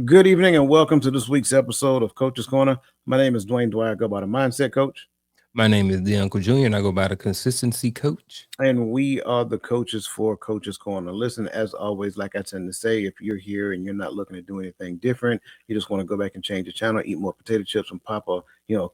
Good evening and welcome to this week's episode of Coach's Corner. My name is Dwayne Dwyer. I go by the Mindset Coach, My name is the Uncle Junior, and I go by the Consistency Coach. and we are the coaches for Coach's Corner. Listen, as always, like I tend to say, if you're here and you're not looking to do anything different, you just want to go back and change the channel, eat more potato chips, and pop a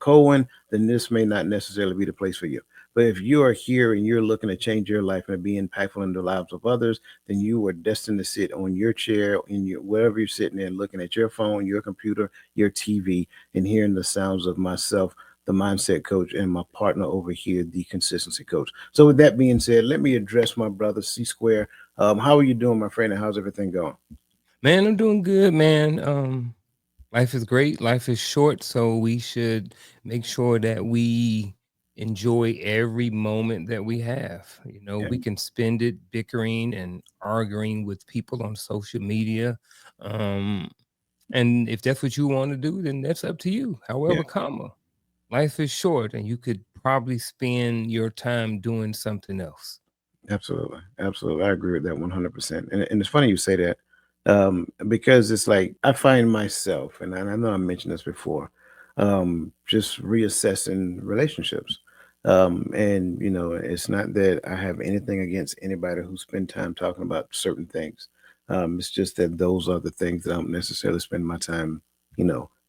Cohen, then this may not necessarily be the place for you. But if you are here and you're looking to change your life and be impactful in the lives of others, then you are destined to sit on your chair in your wherever you're sitting in, looking at your phone, your computer, your TV, and hearing the sounds of myself, the mindset coach, and my partner over here, the consistency coach. So, with that being said, let me address my brother C Square. How are you doing, my friend, and how's everything going? Man, I'm doing good, man. Life is great. Life is short, so we should make sure that we enjoy every moment that we have. Yeah, We can spend it bickering and arguing with people on social media. Um, and if that's what you want to do, then that's up to you. yeah. However, life is short, and you could probably spend your time doing something else. Absolutely, absolutely. I agree with that 100%. And it's funny you say that, because it's like I find myself, and I know I mentioned this before, just reassessing relationships. And it's not that I have anything against anybody who spend time talking about certain things. It's just that those are the things that I don't necessarily spend my time,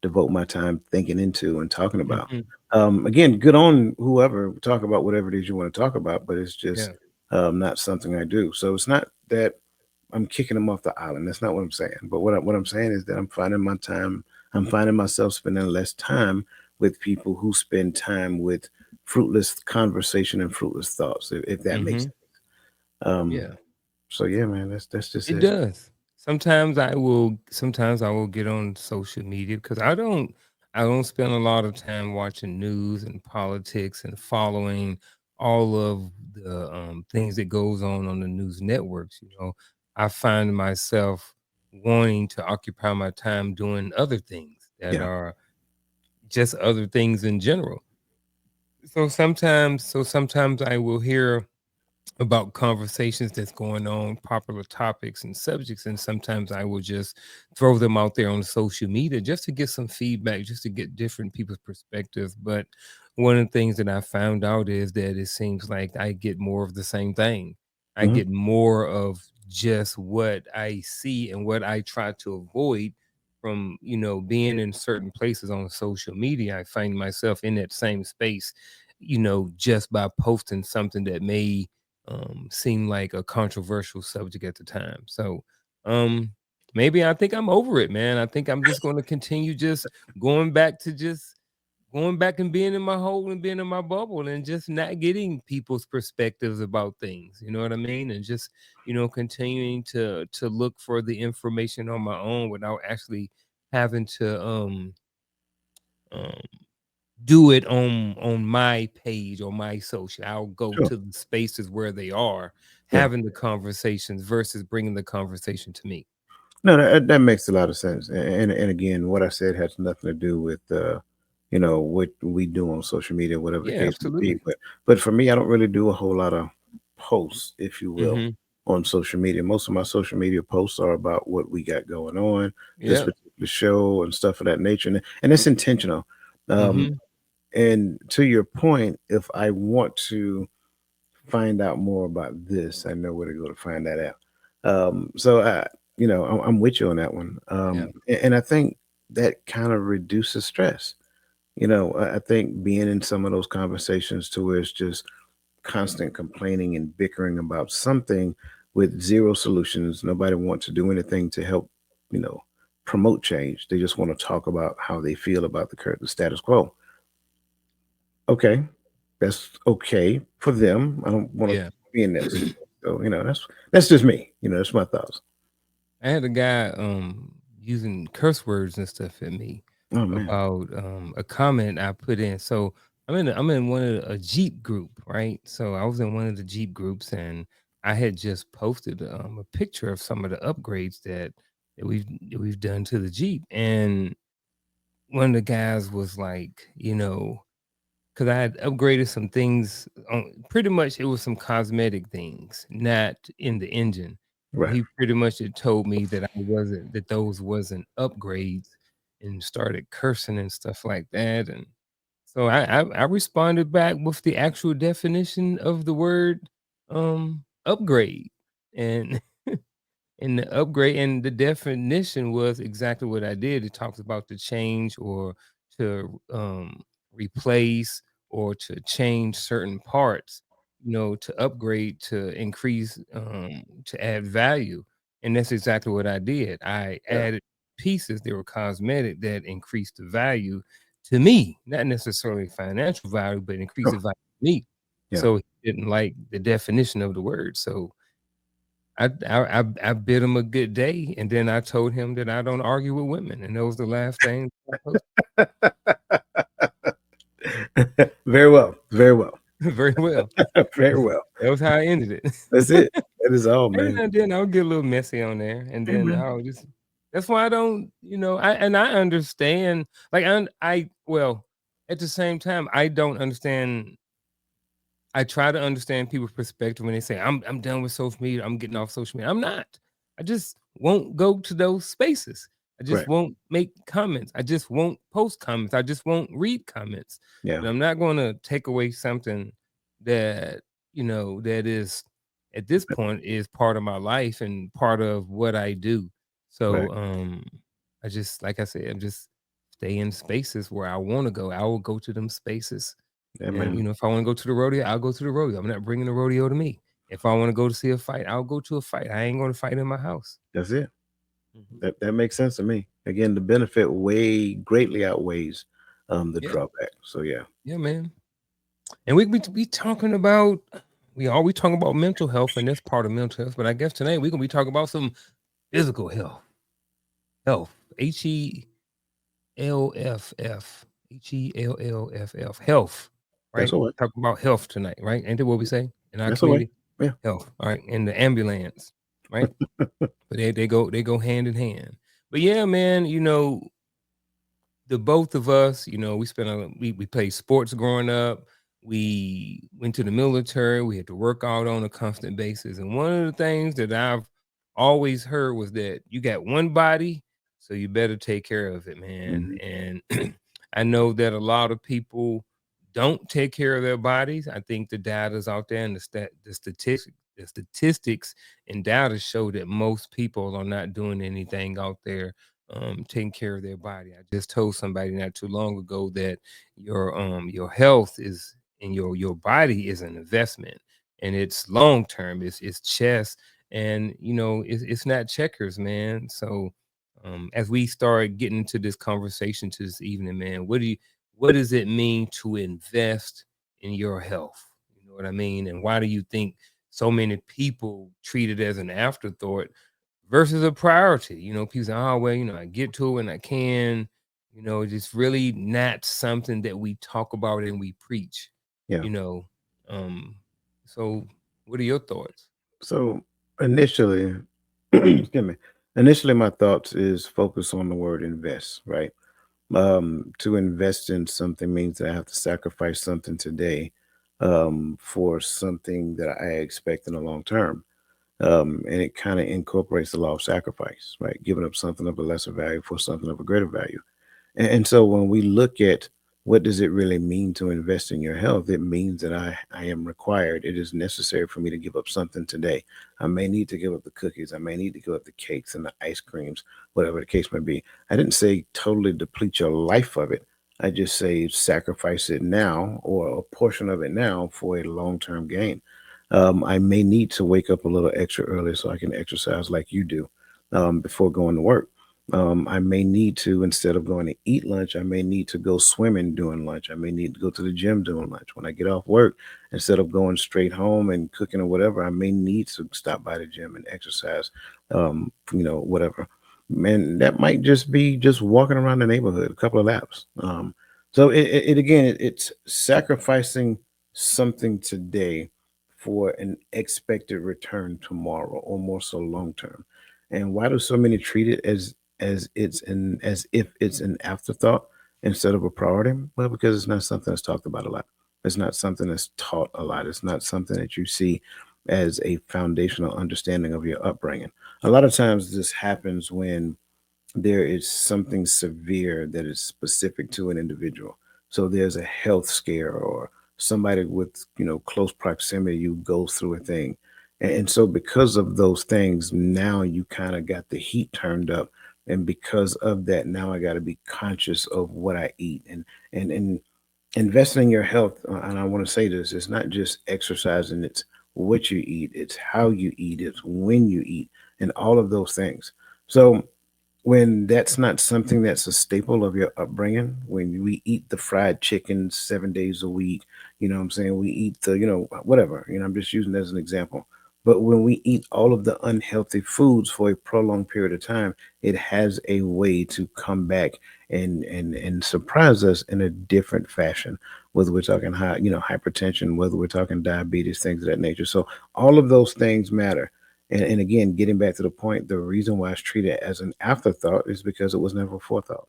devote my time thinking into and talking about. Mhm. Again, good on whoever talk about whatever it is you want to talk about, but it's just Yeah. not something I do. So it's not that I'm kicking them off the island. That's not what I'm saying. But what I'm saying is that I'm finding myself spending less time with people who spend time with fruitless conversation and fruitless thoughts, if that makes Mhm. sense. Um, Yeah. so yeah, man, that's just It it. does. Sometimes I will get on social media because I don't spend a lot of time watching news and politics and following all of the things that goes on the news networks. I find myself wanting to occupy my time doing other things that Yeah. are just other things in general. So sometimes I will hear about conversations that's going on, popular topics and subjects, and sometimes I will just throw them out there on social media just to get some feedback, just to get different people's perspectives. But one of the things that I found out is that it seems like I get more of the same thing. I Hmm. get more of just what I see and what I try to avoid from being in certain places on social media. I find myself in that same space, just by posting something that may seem like a controversial subject at the time. So um maybe I think I'm over it, man. I think I'm just going to continue just going back to just going back and being in my hole and being in my bubble and just not getting people's perspectives about things. You know what I mean? And just, continuing to look for the information on my own without actually having to um do it on my page or my social. I'll go Sure. to the spaces where they are Yeah. having the conversations versus bringing the conversation to me. No, that makes a lot of sense. And again, what I said has nothing to do with what we do on social media, whatever the Yeah, case may be. absolutely. But for me, I don't really do a whole lot of posts, if you will, Mhm. on social media. Most of my social media posts are about what we got going on, this Yeah. particular show and stuff of that nature, and it's intentional. Um, Mhm. and to your point, if I want to find out more about this, I know where to go to find that out. So I'm with you on that one. Yeah. And I think that kind of reduces stress. I think being in some of those conversations to where it's just constant complaining and bickering about something with zero solutions. Nobody wants to do anything to help, you know, promote change. They just want to talk about how they feel about the status quo. Okay, that's okay for them. I don't want to Yeah. be in that situation. So that's just me. That's my thoughts. I had a guy using curse words and stuff at me Oh man. about a comment I put in. So I'm in one of a Jeep group, right? So I was in one of the Jeep groups and I had just posted a picture of some of the upgrades that we've done to the Jeep. And one of the guys was like, because I had upgraded some things. Pretty much, it was some cosmetic things, not in the engine. and Right. he pretty much had told me that I wasn't that those wasn't upgrades, and started cursing and stuff like that. And so I responded back with the actual definition of the word upgrade. And and the upgrade and the definition was exactly what I did. It talks about to change or to replace or to change certain parts, to upgrade, to increase, to add value. And that's exactly what I did. I Yeah. added pieces that were cosmetic that increased the value to me, not necessarily financial value, but increased Sure. the value to me. Yeah. So he didn't like the definition of the word. So I bid him a good day, and then I told him that I don't argue with women, and that was the last thing I posted. Very well. Very well. Very well. Very well. That was how I ended That's it. it. That is all, Every man. now and then, I'll get a little messy on there, and Hey, then man. I'll just that's why I don't, I understand, like, well, at the same time, I don't understand. I try to understand people's perspective when they say, I'm done with social media, I'm getting off social media." I'm not. I just won't go to those spaces. I just Right. won't make comments. I just won't post comments. I just won't read comments. Yeah. But I'm not gonna take away something that, that is, at this point, is part of my life and part of what I do. Right. So, I just, like I said, I'm just stay in spaces where I wanna go. I will go to them spaces, Yeah, and, man. if I wanna go to the rodeo, I'll go to the rodeo. I'm not bringing the rodeo to me. If I wanna go to see a fight, I'll go to a fight. I ain't gonna fight in my house. That's it. Mhm. That makes sense to me. Again, the benefit way greatly outweighs the Yeah. drawback. So yeah. Yeah, man. And we talking about we talking about mental health, and that's part of mental health, but I guess tonight we're gonna be talking about some physical health. Health. Healff. Healff. Health. That's Right? all right. Talking about health tonight, right? Ain't that what we say in our That's all right. community? Yeah. Health. All right. In the ambulance, right? But they go hand in hand. But yeah, man, the both of us, we spent we played sports growing up. We went to the military. We had to work out on a constant basis. And one of the things that I've always heard was that you got one body, so you better take care of it, man. Hmm. And I know that a lot of people don't take care of their bodies. I think the data's out there, and the statistics and data show that most people are not doing anything out there, taking care of their body. I just told somebody not too long ago that your health is, and your body is an investment, and it's long term. It's chess, and it's not checkers, man. So as we start getting into this conversation to this evening, man, what does it mean to invest in your health? You know what I mean? And why do you think so many people treat it as an afterthought versus a priority? People say, "Oh, well, I get to it when I can." It's really not something that we talk about and we preach. Yeah. You know, um. So, what are your thoughts? So initially, excuse me. Initially, my thoughts is focus on the word invest. Right. To invest in something means that I have to sacrifice something today, for something that I expect in the long term. And it kind of incorporates the law of sacrifice, right? Giving up something of a lesser value for something of a greater value. And so when we look at what does it really mean to invest in your health, it means that I am required, it is necessary for me to give up something today. I may need to give up the cookies, I may need to give up the cakes and the ice creams, whatever the case may be. I didn't say totally deplete your life of it. I just say sacrifice it now or a portion of it now for a long term gain. I may need to wake up a little extra early so I can exercise like you do, before going to work. I may need to, instead of going to eat lunch, I may need to go swimming during lunch. I may need to go to the gym during lunch. When I get off work, instead of going straight home and cooking or whatever, I may need to stop by the gym and exercise, whatever. And that might just be just walking around the neighborhood, a couple of laps. So it's sacrificing something today for an expected return tomorrow, or more so long term. And why do so many treat it as if it's an afterthought instead of a priority? Well, because it's not something that's talked about a lot. It's not something that's taught a lot. It's not something that you see. as a foundational understanding of your upbringing. A lot of times this happens when there is something severe that is specific to an individual. So there's a health scare, or somebody with, close proximity you goes through a thing. And so because of those things, now you kind of got the heat turned up. And because of that, now I got to be conscious of what I eat, and investing in your health. And I want to say this: it's not just exercising; it's what you eat, it's how you eat, it's when you eat, and all of those things. So when that's not something that's a staple of your upbringing, when we eat the fried chicken 7 days a week, what I'm saying, we eat the, whatever, I'm just using it as an example. But when we eat all of the unhealthy foods for a prolonged period of time, it has a way to come back and surprise us in a different fashion. Whether we're talking high, hypertension, whether we're talking diabetes, things of that nature. So all of those things matter. And again, getting back to the point, the reason why it's treated as an afterthought is because it was never a forethought.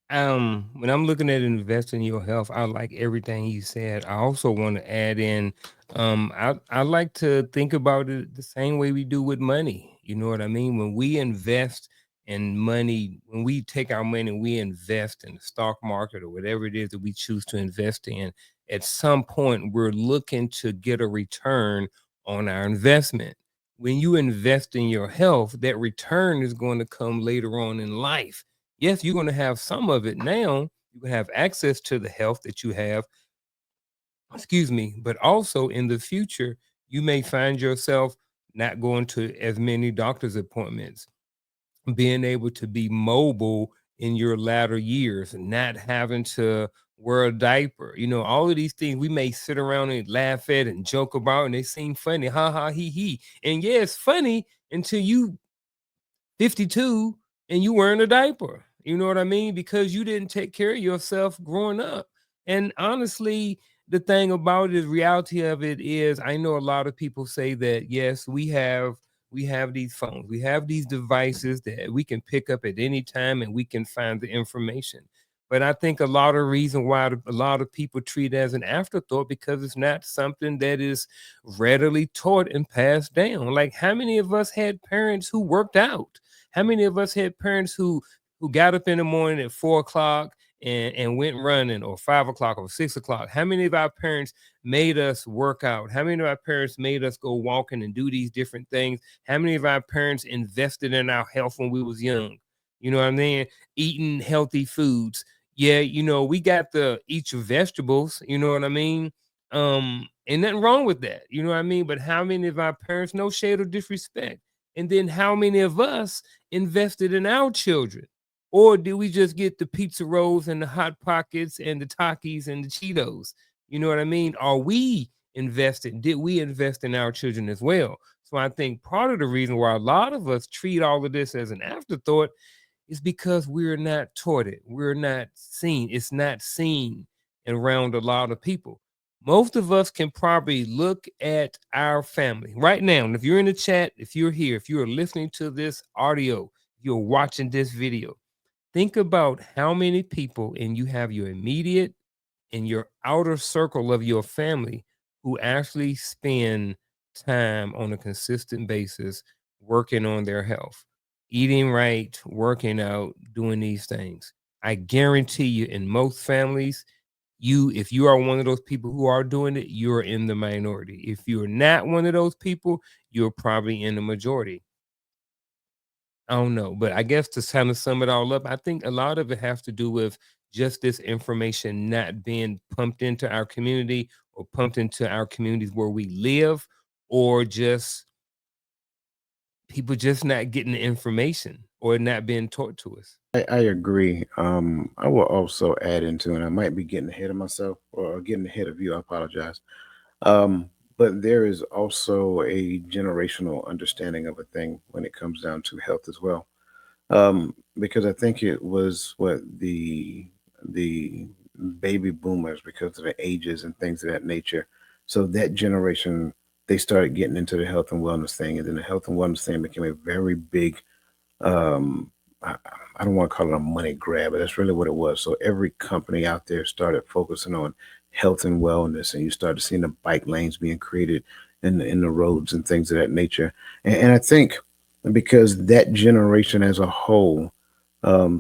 When I'm looking at investing in your health, I like everything you said. I also want to add in, I like to think about it the same way we do with money. You know what I mean? When we invest in money, when we take our money and we invest in the stock market or whatever it is that we choose to invest in, at some point we're looking to get a return on our investment. When you invest in your health, that return is going to come later on in life. Yes, you're going to have some of it now. You can have access to the health that you have, excuse me, but also in the future, you may find yourself not going to as many doctor's appointments, being able to be mobile in your latter years, not having to wear a diaper. All of these things we may sit around and laugh at and joke about, and they seem funny. Ha ha, he. And yeah, it's funny until you 52 and you wearing a diaper. You know what I mean? Because you didn't take care of yourself growing up. And honestly, the thing about it is, reality of it is, I know a lot of people say that yes, we have these phones, we have these devices that we can pick up at any time and we can find the information. But I think a lot of reason why a lot of people treat it as an afterthought, because it's not something that is readily taught and passed down. Like, how many of us had parents who worked out? How many of us had parents who got up in the morning at 4 o'clock and went running, or 5 o'clock or 6 o'clock? How many of our parents made us work out? How many of our parents made us go walking and do these different things? How many of our parents invested in our health when we was young? You know what I mean? Eating healthy foods. Yeah, we got the eat your vegetables, you know what I mean? Ain't nothing wrong with that, you know what I mean? But how many of our parents, no shade or disrespect, and then how many of us invested in our children? Or did we just get the pizza rolls and the hot pockets and the Takis and the Cheetos? You know what I mean? Are we invested? Did we invest in our children as well? So I think part of the reason why a lot of us treat all of this as an afterthought is because we're not taught it. We're not seen. It's not seen around a lot of people. Most of us can probably look at our family right now. And if you're in the chat, if you're here, if you're listening to this audio, you're watching this video, think about how many people, and you have your immediate and your outer circle of your family, who actually spend time on a consistent basis working on their health, eating right, working out, doing these things. I guarantee you, in most families, if you are one of those people who are doing it, you're in the minority. If you're not one of those people, you're probably in the majority. I don't know, but I guess to kind of sum it all up, I think a lot of it has to do with just this information not being pumped into our community, or pumped into our communities where we live, or just people just not getting the information or not being taught to us. I agree. I will also add into, and I might be getting ahead of myself or getting ahead of you. I apologize. Um, but there is also a generational understanding of a thing when it comes down to health as well. Because I think it was what the baby boomers, because of the ages and things of that nature. So that generation, they started getting into the health and wellness thing, and then the health and wellness thing became a very big, um, I, I don't want to call it a money grab, but that's really what it was. So every company out there started focusing on health and wellness, and you started seeing the bike lanes being created. in the roads and things of that nature. And I think because that generation as a whole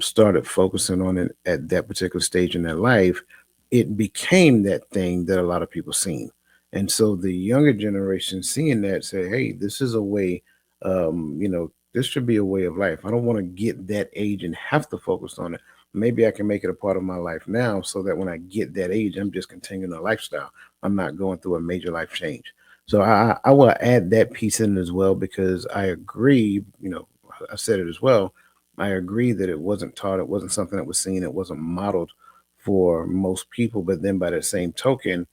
started focusing on it at that particular stage in their life, it became that thing that a lot of people seen. And so the younger generation seeing that say, hey, this is a way, this should be a way of life. I don't want to get that age and have to focus on it. Maybe I can make it a part of my life now so that when I get that age, I'm just continuing a lifestyle. I'm not going through a major life change. So I will add that piece in as well because I agree, I said it as well. I agree that it wasn't taught, it wasn't something that was seen, it wasn't modeled for most people. But then by the same token,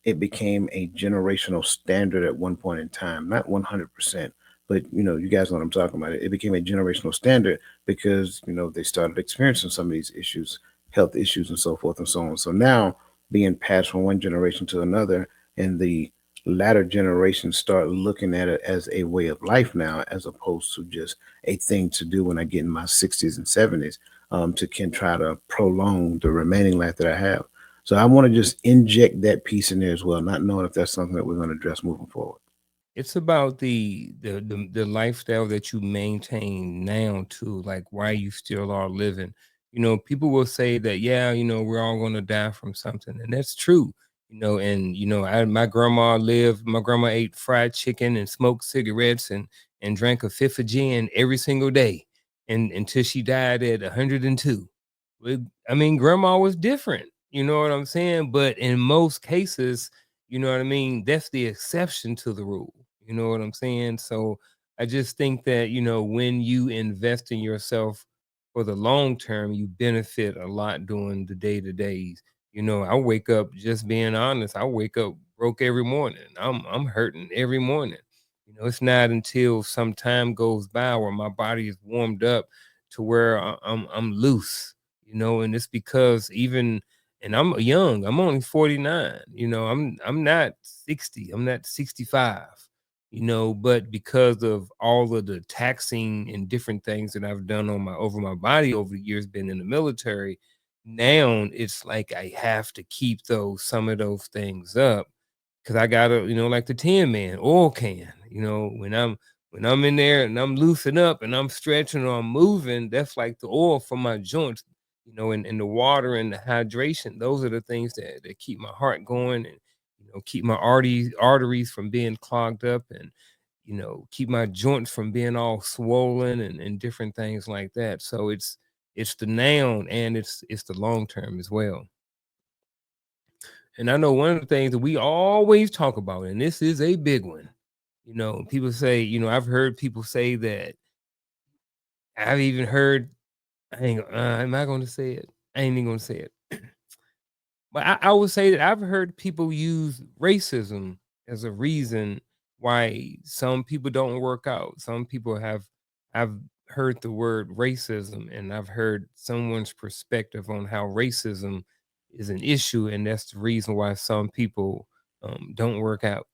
it became a generational standard at one point in time, not 100%, but you guys know what I'm talking about. It became a generational standard because they started experiencing some of these issues, health issues, and so forth and so on. So now being passed from one generation to another, and the latter generations start looking at it as a way of life now, as opposed to just a thing to do when I get in my 60s and 70s, to can try to prolong the remaining life that I have. So I want to just inject that piece in there as well, not knowing if that's something that we're going to address moving forward. It's about the lifestyle that you maintain now too, like why you still are living. People will say that, yeah, we're all gonna die from something, and that's true. And my grandma lived. My grandma ate fried chicken and smoked cigarettes and drank a fifth of gin every single day, and until she died at 102. I mean, grandma was different. You know what I'm saying? But in most cases, you know what I mean? That's the exception to the rule. You know what I'm saying? So I just think that, when you invest in yourself for the long term, you benefit a lot during the day to days. I wake up, just being honest, I wake up broke every morning. I'm hurting every morning. It's not until some time goes by where my body is warmed up to where I'm loose, and it's because even and I'm young. I'm only 49. I'm not 60. I'm not 65. But because of all of the taxing and different things that I've done on my body over the years, been in the military, now it's like I have to keep those some of those things up because I gotta, like the Tin Man oil can. When I'm in there and I'm loosening up and I'm stretching or I'm moving, that's like the oil for my joints. And the water and the hydration. Those are the things that keep my heart going and keep my arteries from being clogged up and keep my joints from being all swollen and different things like that. So it's the now and it's the long term as well. And I know one of the things that we always talk about, and this is a big one. People say, I've heard people say that. I've even heard. I ain't. Am I going to say it? I ain't even going to say it. But I would say that I've heard people use racism as a reason why some people don't work out. Some people have. I've heard the word racism, and I've heard someone's perspective on how racism is an issue, and that's the reason why some people don't work out.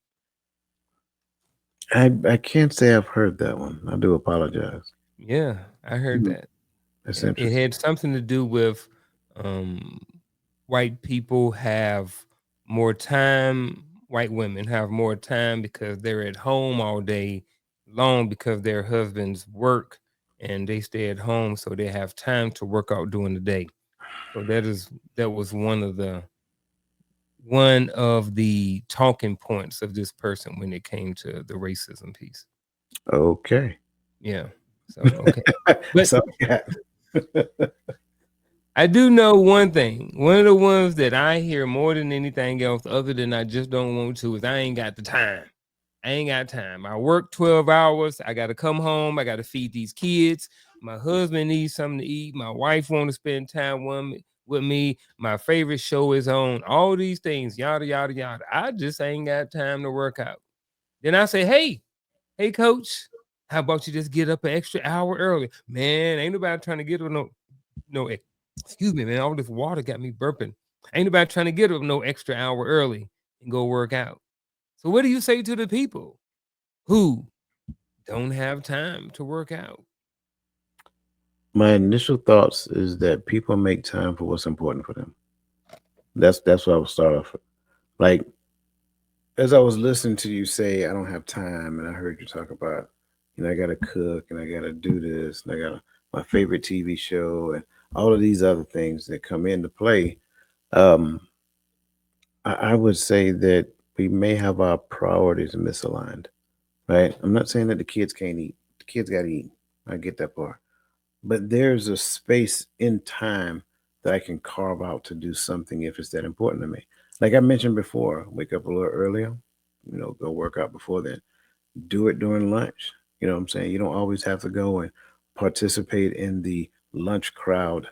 I can't say I've heard that one. I do apologize. Yeah, I heard Hmm, that. that's It interesting. had something to do with um, white people have more time. White women have more time because they're at home all day long because their husbands work and they stay at home, so they have time to work out during the day. So that was one of the talking points of this person when it came to the racism piece. Okay. Yeah. So okay. But So yeah. I do know one thing. One of the ones that I hear more than anything else, other than I just don't want to, is I ain't got the time. I ain't got time. I work 12 hours. I got to come home. I got to feed these kids. My husband needs something to eat. My wife want to spend time with me. My favorite show is on. All these things, yada, yada, yada. I just ain't got time to work out. Then I say, hey, coach, how about you just get up an extra hour early? Man, ain't nobody trying to get up no excuse me, man. All this water got me burping. Ain't nobody trying to get up no extra hour early and go work out. So what do you say to the people who don't have time to work out? My initial thoughts is that people make time for what's important for them. That's what I would start off with. Like As I was listening to you say, I don't have time, and I heard you talk about, I got to cook and I got to do this, and I got my favorite TV show, and all of these other things that come into play. Um, I would say that we may have our priorities misaligned, right? I'm not saying that the kids can't eat. The kids got to eat. I get that part. But there's a space in time that I can carve out to do something if it's that important to me. Like I mentioned before, wake up a little earlier, go work out before then, do it during lunch. You know what I'm saying? You don't always have to go and participate in the lunch crowd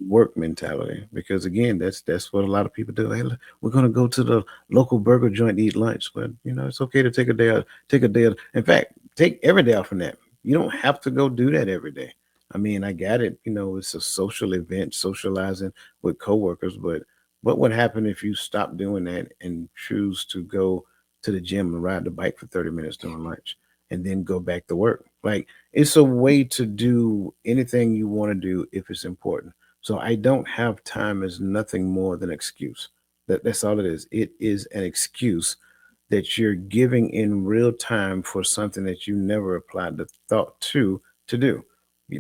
work mentality because again, that's what a lot of people do. Hey, look, we're gonna go to the local burger joint to eat lunch, but it's okay to take a day out. Take a day. In fact, take every day off from that. You don't have to go do that every day. I mean, I got it. It's a social event, socializing with coworkers, but what would happen if you stop doing that and choose to go to the gym and ride the bike for 30 minutes during lunch and then go back to work? Like it's a way to do anything you want to do if it's important. So I don't have time is nothing more than excuse. That's all it is. It is an excuse that you're giving in real time for something that you never applied the thought to do.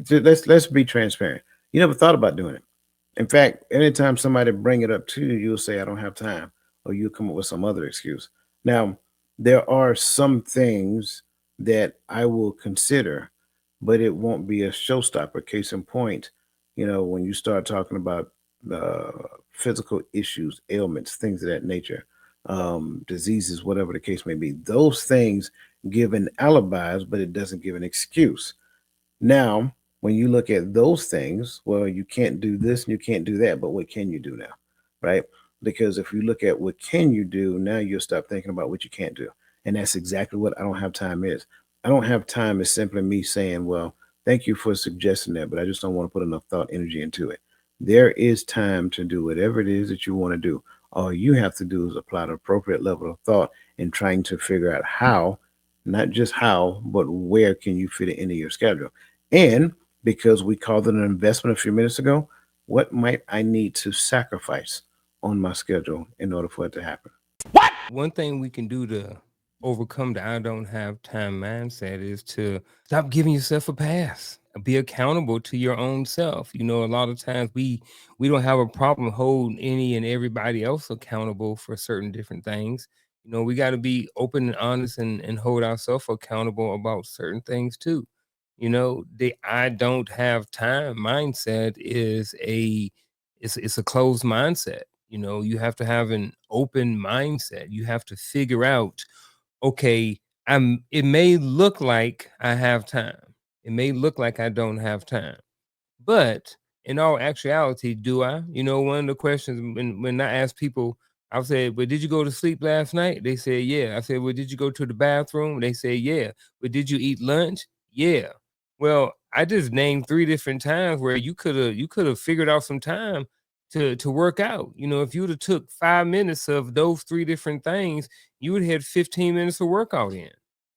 Let's be transparent. You never thought about doing it. In fact, anytime somebody bring it up to you, you'll say, I don't have time, or you'll come up with some other excuse. Now, there are some things that I will consider, but it won't be a showstopper. Case in point, when you start talking about uh, physical issues, ailments, things of that nature, diseases, whatever the case may be, those things give an alibis, but it doesn't give an excuse. Now, when you look at those things, well, you can't do this and you can't do that, but what can you do now? Right? Because if you look at what can you do, now you'll stop thinking about what you can't do. And that's exactly what I don't have time is. I don't have time is simply me saying, well, thank you for suggesting that, but I just don't want to put enough thought energy into it. There is time to do whatever it is that you want to do. All you have to do is apply the appropriate level of thought in trying to figure out how, not just how, but where can you fit it into your schedule. And because we called it an investment a few minutes ago, what might I need to sacrifice on my schedule in order for it to happen? One thing we can do to overcome the I don't have time mindset is to stop giving yourself a pass. Be accountable to your own self. A lot of times we don't have a problem holding any and everybody else accountable for certain different things. We got to be open and honest and hold ourselves accountable about certain things too. The I don't have time mindset is it's a closed mindset. You have to have an open mindset. You have to figure out, okay, it may look like I have time. It may look like I don't have time. But in all actuality, do I? One of the questions when I ask people, I said, "Well, did you go to sleep last night?" They said, "Yeah." I said, "Well, did you go to the bathroom?" They say, "Yeah." "But did you eat lunch?" "Yeah." Well, I just named three different times where you could have figured out some time to work out. If you would have took 5 minutes of those three different things, you would have had 15 minutes of workout in.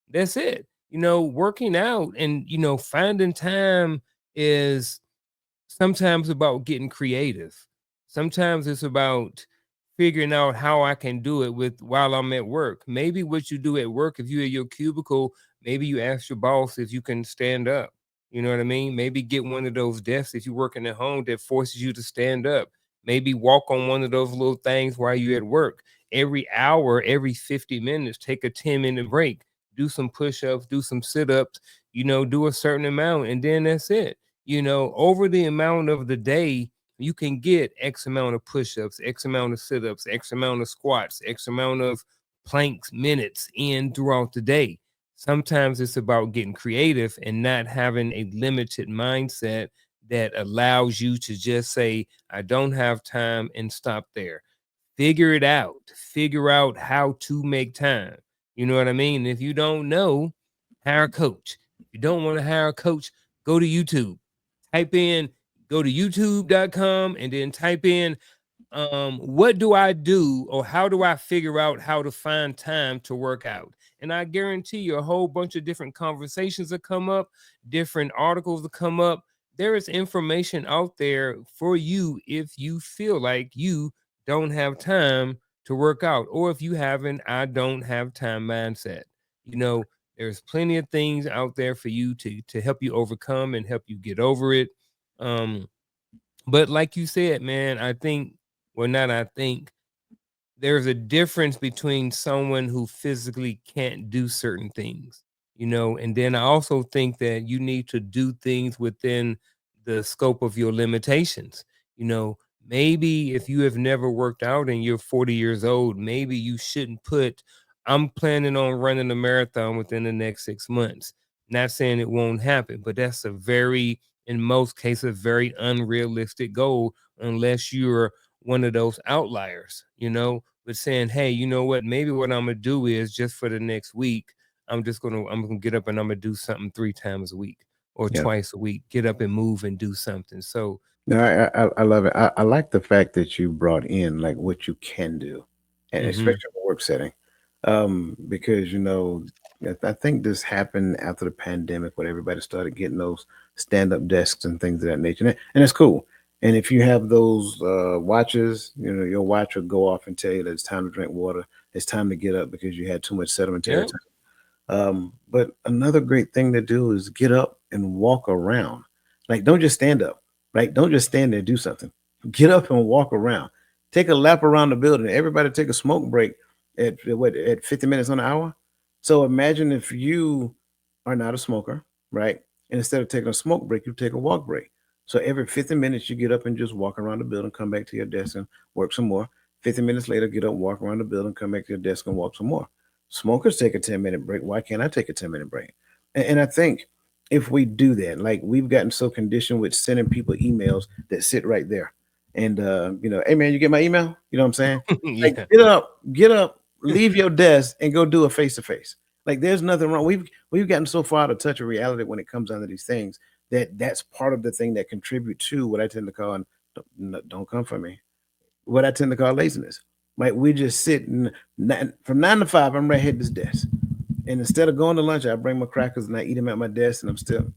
That's it. Working out and finding time is sometimes about getting creative. Sometimes it's about figuring out how I can do it with while I'm at work. Maybe what you do at work, if you're at your cubicle, maybe you ask your boss if you can stand up. You know what I mean? Maybe get one of those desks if you're working at home that forces you to stand up. Maybe walk on one of those little things while you're at work. Every hour, every 50 minutes, take a 10-minute break, do some push-ups, do some sit-ups, do a certain amount, and then that's it. Over the amount of the day, you can get X amount of push-ups, X amount of sit-ups, X amount of squats, X amount of planks minutes in throughout the day. Sometimes it's about getting creative and not having a limited mindset that allows you to just say, I don't have time and stop there. Figure it out. Figure out how to make time. You know what I mean? If you don't know, hire a coach. If you don't want to hire a coach, go to YouTube. Type in, go to youtube.com and then type in what do I do or how do I figure out how to find time to work out? And I guarantee you a whole bunch of different conversations that come up, different articles that come up. There is information out there for you if you feel like you don't have time to work out. Or if you haven't, I don't have time mindset. You know, there's plenty of things out there for you to help you overcome and help you get over it. Um, but like you said, man, I think, well, not I think, there's a difference between someone who physically can't do certain things, and then I also think that you need to do things within the scope of your limitations. You know, maybe if you have never worked out and you're 40 years old, maybe you shouldn't put, I'm planning on running a marathon within the next 6 months. Not saying it won't happen, but that's a very, in most cases, very unrealistic goal unless you're one of those outliers, but saying, hey, you know what? Maybe what I'm gonna do is just for the next week, I'm gonna get up and I'm gonna do something 3 times a week or Yeah. twice a week. Get up and move and do something. So No, I love it. I like the fact that you brought in like what you can do, and mhm. especially in a work setting, because I think this happened after the pandemic when everybody started getting those stand up desks and things of that nature, and it's cool. And if you have those watches, your watch will go off and tell you that it's time to drink water. It's time to get up because you had too much sedimentary Yeah. time. But another great thing to do is get up and walk around. Like, don't just stand up, right? Don't just stand there and do something. Get up and walk around. Take a lap around the building. Everybody take a smoke break at 50 minutes on the hour. So imagine if you are not a smoker, right? And instead of taking a smoke break, you take a walk break. So every 50 minutes, you get up and just walk around the building, come back to your desk and work some more. 50 minutes later, get up, walk around the building, come back to your desk and walk some more. Smokers take a 10-minute break. Why can't I take a 10-minute break? And I think if we do that, like we've gotten so conditioned with sending people emails that sit right there. And hey man, you get my email? You know what I'm saying? Like Yeah. get up, leave your desk and go do a face to face. Like there's nothing wrong. We've gotten so far out of touch of reality when it comes down to these things that that's part of the thing that contribute to what I tend to call, and don't come for me, what I tend to call laziness. Like we just sit and from 9 to 5, I'm right here at this desk. And instead of going to lunch, I bring my crackers and I eat them at my desk and I'm still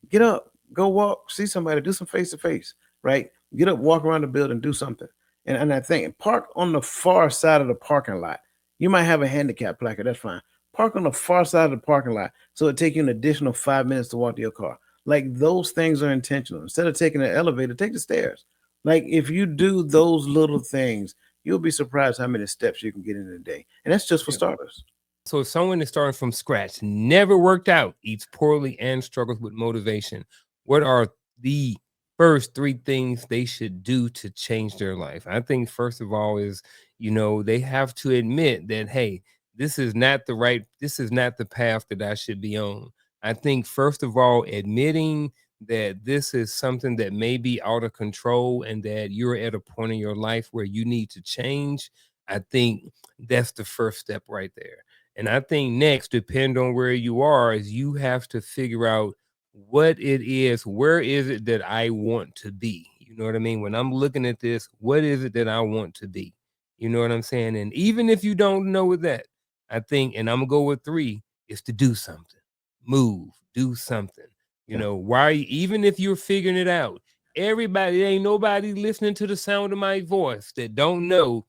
get up, go walk, see somebody, do some face to face, right? Get up, walk around the building, do something. And I think park on the far side of the parking lot. You might have a handicap placard, that's fine. Park on the far side of the parking lot so it take you an additional 5 minutes to walk to your car. Like those things are intentional. Instead of taking the elevator, take the stairs. Like if you do those little things, you'll be surprised how many steps you can get in a day. And that's just for starters. So if someone is starting from scratch, never worked out, eats poorly, and struggles with motivation, what are the first three things they should do to change their life? I think first of all is, they have to admit that, hey, this is not the path that I should be on. I think first of all, admitting that this is something that may be out of control and that you're at a point in your life where you need to change. I think that's the first step right there. And I think next, depend on where you are, is you have to figure out what it is, where is it that I want to be? You know what I mean? When I'm looking at this, what is it that I want to be? You know what I'm saying? And even if you don't know that, I think, and I'm gonna go with three, is to do something, move, do something. Yeah. Why, even if you're figuring it out, everybody, ain't nobody listening to the sound of my voice that don't know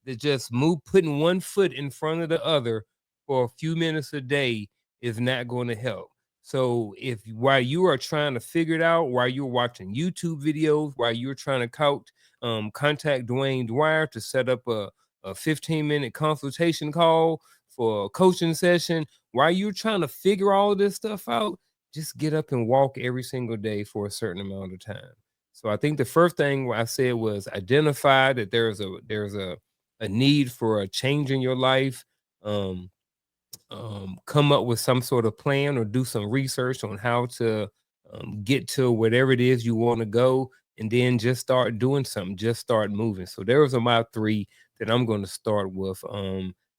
that just putting one foot in front of the other for a few minutes a day is not going to help. So if while you are trying to figure it out, while you're watching YouTube videos, while you're trying to contact Dwayne Dwyer to set up a 15-minute consultation call for a coaching session, while you're trying to figure all of this stuff out, just get up and walk every single day for a certain amount of time. So I think the first thing I said was identify that there's a need for a change in your life. Um, come up with some sort of plan or do some research on how to get to whatever it is you want to go, and then just start doing something, just start moving. So there's my three that I'm going to start with.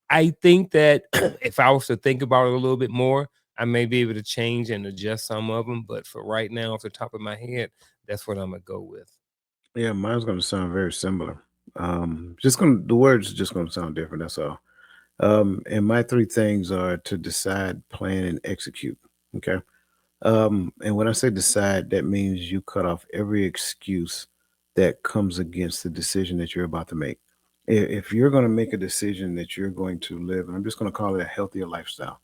I think that if I was to think about it a little bit more, I may be able to change and adjust some of them, but for right now, off the top of my head, that's what I'm gonna go with. Yeah, mine's gonna sound very similar. Just gonna the words are just gonna sound different, that's all. And my three things are to decide, plan, and execute. Okay. And when I say decide, that means you cut off every excuse that comes against the decision that you're about to make. If you're going to make a decision that you're going to live, and I'm just going to call it a healthier lifestyle,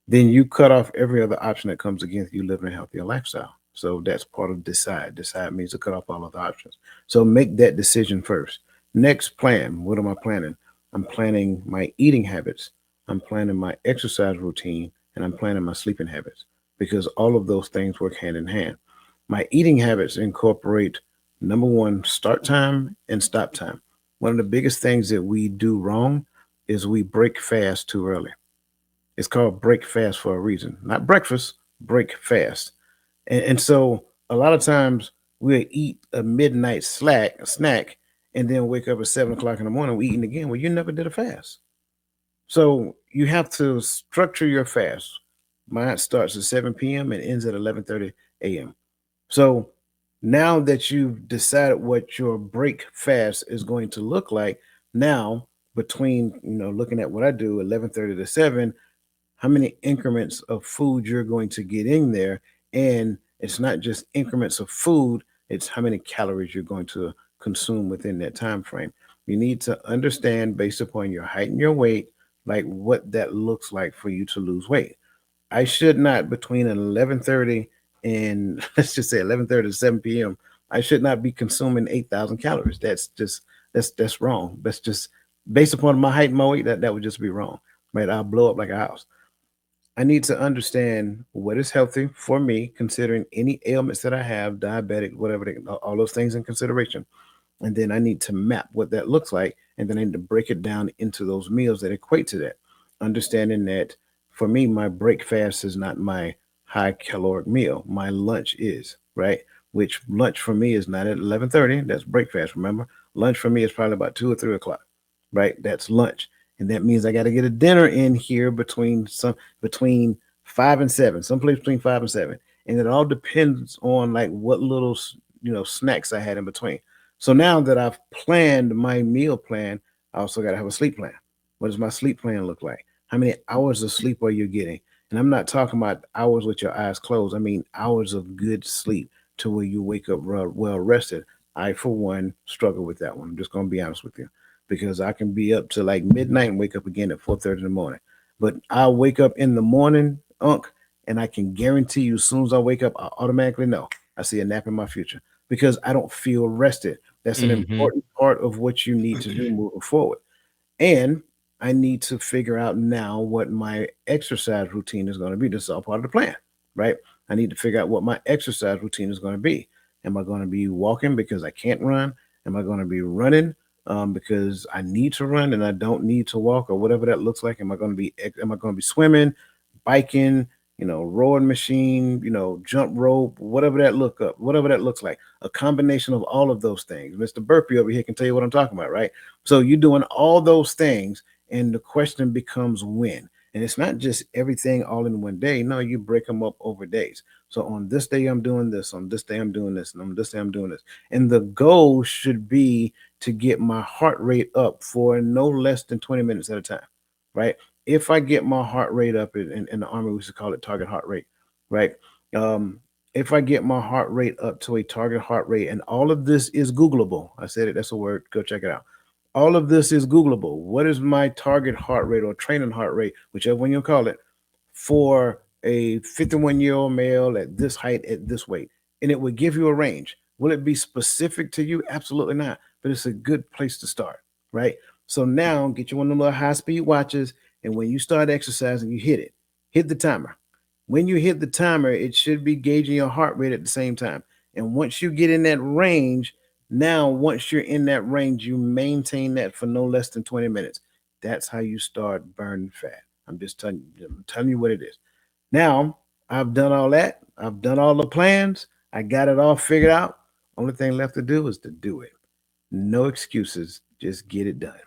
then you cut off every other option that comes against you living a healthier lifestyle. So that's part of decide. Decide means to cut off all other options. So make that decision first. Next, plan. What am I planning? I'm planning my eating habits. I'm planning my exercise routine, and I'm planning my sleeping habits because all of those things work hand in hand. My eating habits incorporate number one, start time and stop time. One of the biggest things that we do wrong is we break fast too early. It's called break fast for a reason. Not breakfast, break fast. And so a lot of times we'll eat a midnight snack, and then wake up at 7 o'clock in the morning, we eating again. Well, you never did a fast. So you have to structure your fast. Mine starts at 7 p.m. and ends at 11:30 a.m. So now that you've decided what your break fast is going to look like, now between looking at what I do 11:30 to 7, how many increments of food you're going to get in there, and it's not just increments of food, it's how many calories you're going to consume within that time frame. You need to understand based upon your height and your weight, like what that looks like for you to lose weight. I should not, between 11:30 and let's just say 11:30 to 7 p.m., I should not be consuming 8,000 calories. That's wrong. That's just based upon my height and my weight, that would just be wrong. Right? I'll blow up like a house. I need to understand what is healthy for me, considering any ailments that I have, diabetic, whatever, all those things in consideration. And then I need to map what that looks like. And then I need to break it down into those meals that equate to that. Understanding that for me, my break fast is not my high caloric meal. My lunch is, right? Which lunch for me is not at 11:30. That's breakfast. Remember, lunch for me is probably about 2 or 3 o'clock, right? That's lunch. And that means I got to get a dinner in here between 5 and 7, someplace between 5 and 7. And it all depends on like what little snacks I had in between. So now that I've planned my meal plan, I also got to have a sleep plan. What does my sleep plan look like? How many hours of sleep are you getting? And I'm not talking about hours with your eyes closed. I mean hours of good sleep to where you wake up well rested. I, for one, struggle with that one. I'm just going to be honest with you because I can be up to like midnight and wake up again at 4:30 in the morning. But I'll wake up in the morning, and I can guarantee you, as soon as I wake up, I automatically know I see a nap in my future because I don't feel rested. That's an Hmm. important part of what you need to do moving forward. And I need to figure out now what my exercise routine is going to be. This is all part of the plan, right? I need to figure out what my exercise routine is going to be. Am I going to be walking because I can't run? Am I going to be running because I need to run and I don't need to walk, or whatever that looks like? Am I going to be swimming, biking, rowing machine, jump rope, whatever that looks like? A combination of all of those things. Mr. Burpee over here can tell you what I'm talking about, right? So you're doing all those things, and the question becomes when. And it's not just everything all in one day. No, you break them up over days. So on this day I'm doing this, on this day I'm doing this, and on this day I'm doing this. And the goal should be to get my heart rate up for no less than 20 minutes at a time, right? If I get my heart rate up in the army, we used to call it target heart rate, right? Um, if I get my heart rate up to a target heart rate, and all of this is Googleable. I said it, that's a word. Go check it out. All of this is Googleable. What is my target heart rate or training heart rate, whichever one you call it, for a 51-year-old male at this height, at this weight? And it would give you a range. Will it be specific to you? Absolutely not. But it's a good place to start, right? So now get you one of them little high speed watches. And when you start exercising, you hit it. Hit the timer. When you hit the timer, it should be gauging your heart rate at the same time. And once you get in that range, now once you're in that range, you maintain that for no less than 20 minutes. That's how you start burning fat. I'm telling you what it is. Now, I've done all that. I've done all the plans. I got it all figured out. Only thing left to do is to do it. No excuses. Just get it done.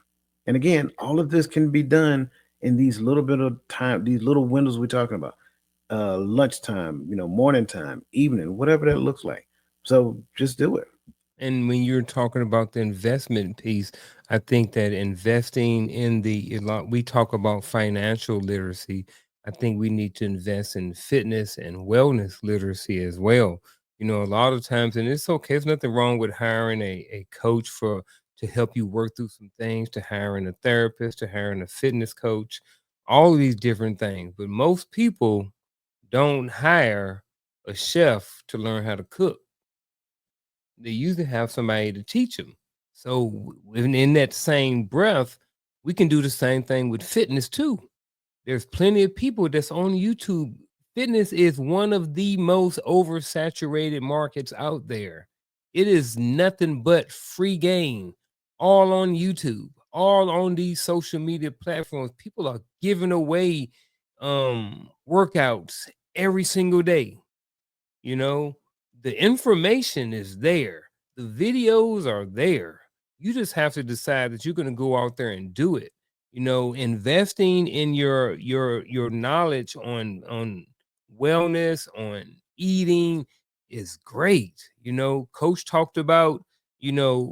And again, all of this can be done in these little bit of time, these little windows we're talking about. Lunchtime, morning time, evening, whatever that looks like. So just do it. And when you're talking about the investment piece, I think that investing in we talk about financial literacy. I think we need to invest in fitness and wellness literacy as well. A lot of times, and it's okay, there's nothing wrong with hiring a coach for to help you work through some things, to hiring a therapist, to hiring a fitness coach, all of these different things. But most people don't hire a chef to learn how to cook. They usually have somebody to teach them. So, in that same breath, we can do the same thing with fitness too. There's plenty of people that's on YouTube. Fitness is one of the most oversaturated markets out there. It is nothing but free game, all on YouTube, all on these social media platforms. People are giving away workouts every single day. You know, the information is there. The videos are there. You just have to decide that you're going to go out there and do it. Investing in your knowledge on wellness, on eating is great. Coach talked about,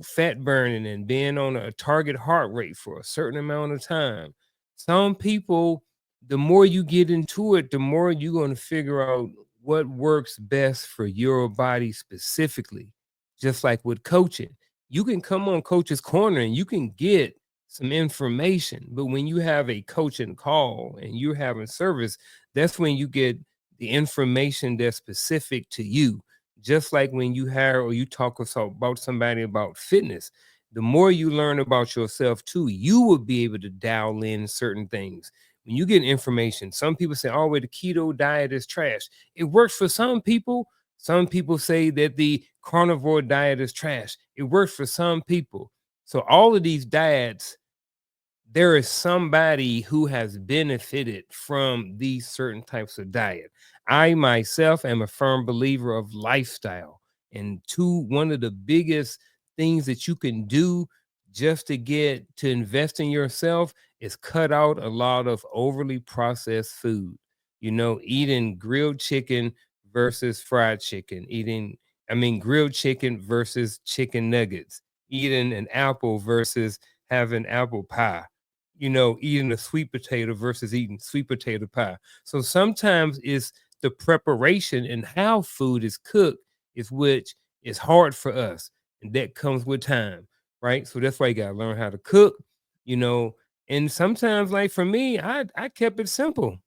fat burning and being on a target heart rate for a certain amount of time. Some people, the more you get into it, the more you're going to figure out what works best for your body specifically. Just like with coaching, you can come on Coach's Corner and you can get some information, but when you have a coaching call and you're having service, that's when you get the information that's specific to you. Just like when you hire or you talk about somebody about fitness, the more you learn about yourself too, you will be able to dial in certain things. When you get information, some people say, oh, well, the keto diet is trash. It works for some people. Some people say that the carnivore diet is trash. It works for some people. So all of these diets, there is somebody who has benefited from these certain types of diet. I myself am a firm believer of lifestyle. And one of the biggest things that you can do just to get to invest in yourself is cut out a lot of overly processed food. Eating grilled chicken versus fried chicken, grilled chicken versus chicken nuggets, eating an apple versus having apple pie, eating a sweet potato versus eating sweet potato pie. So sometimes it's the preparation and how food is cooked is which is hard for us. And that comes with time, right? So that's why you gotta learn how to cook, you know. And sometimes, like for me, I kept it simple.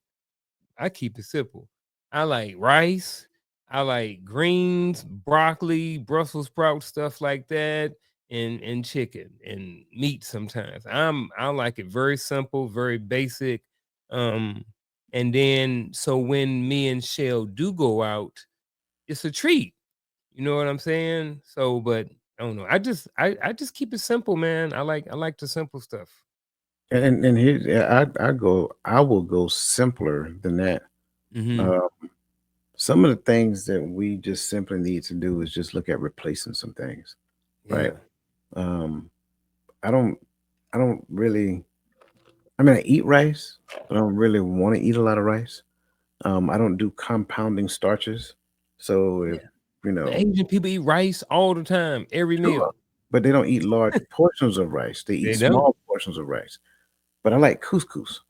I keep it simple. I like rice. I like greens, broccoli, Brussels sprouts, stuff like that, and chicken and meat sometimes. I like it very simple, very basic. Um, and then so when me and Shell do go out, it's a treat. You know what I'm saying? So, but I don't know. I just keep it simple, man. I like the simple stuff. And here, yeah, I will go simpler than that. Hmm. Uh, some of the things that we just simply need to do is just look at replacing some things, right? Yeah. Um, I don't, I don't really. I mean, I eat rice, but I don't really want to eat a lot of rice. I don't do compounding starches, so if you The know, Asian people eat rice all the time, every sure, meal. but they don't eat large portions of rice. They eat They don't. small portions of rice. But I like couscous.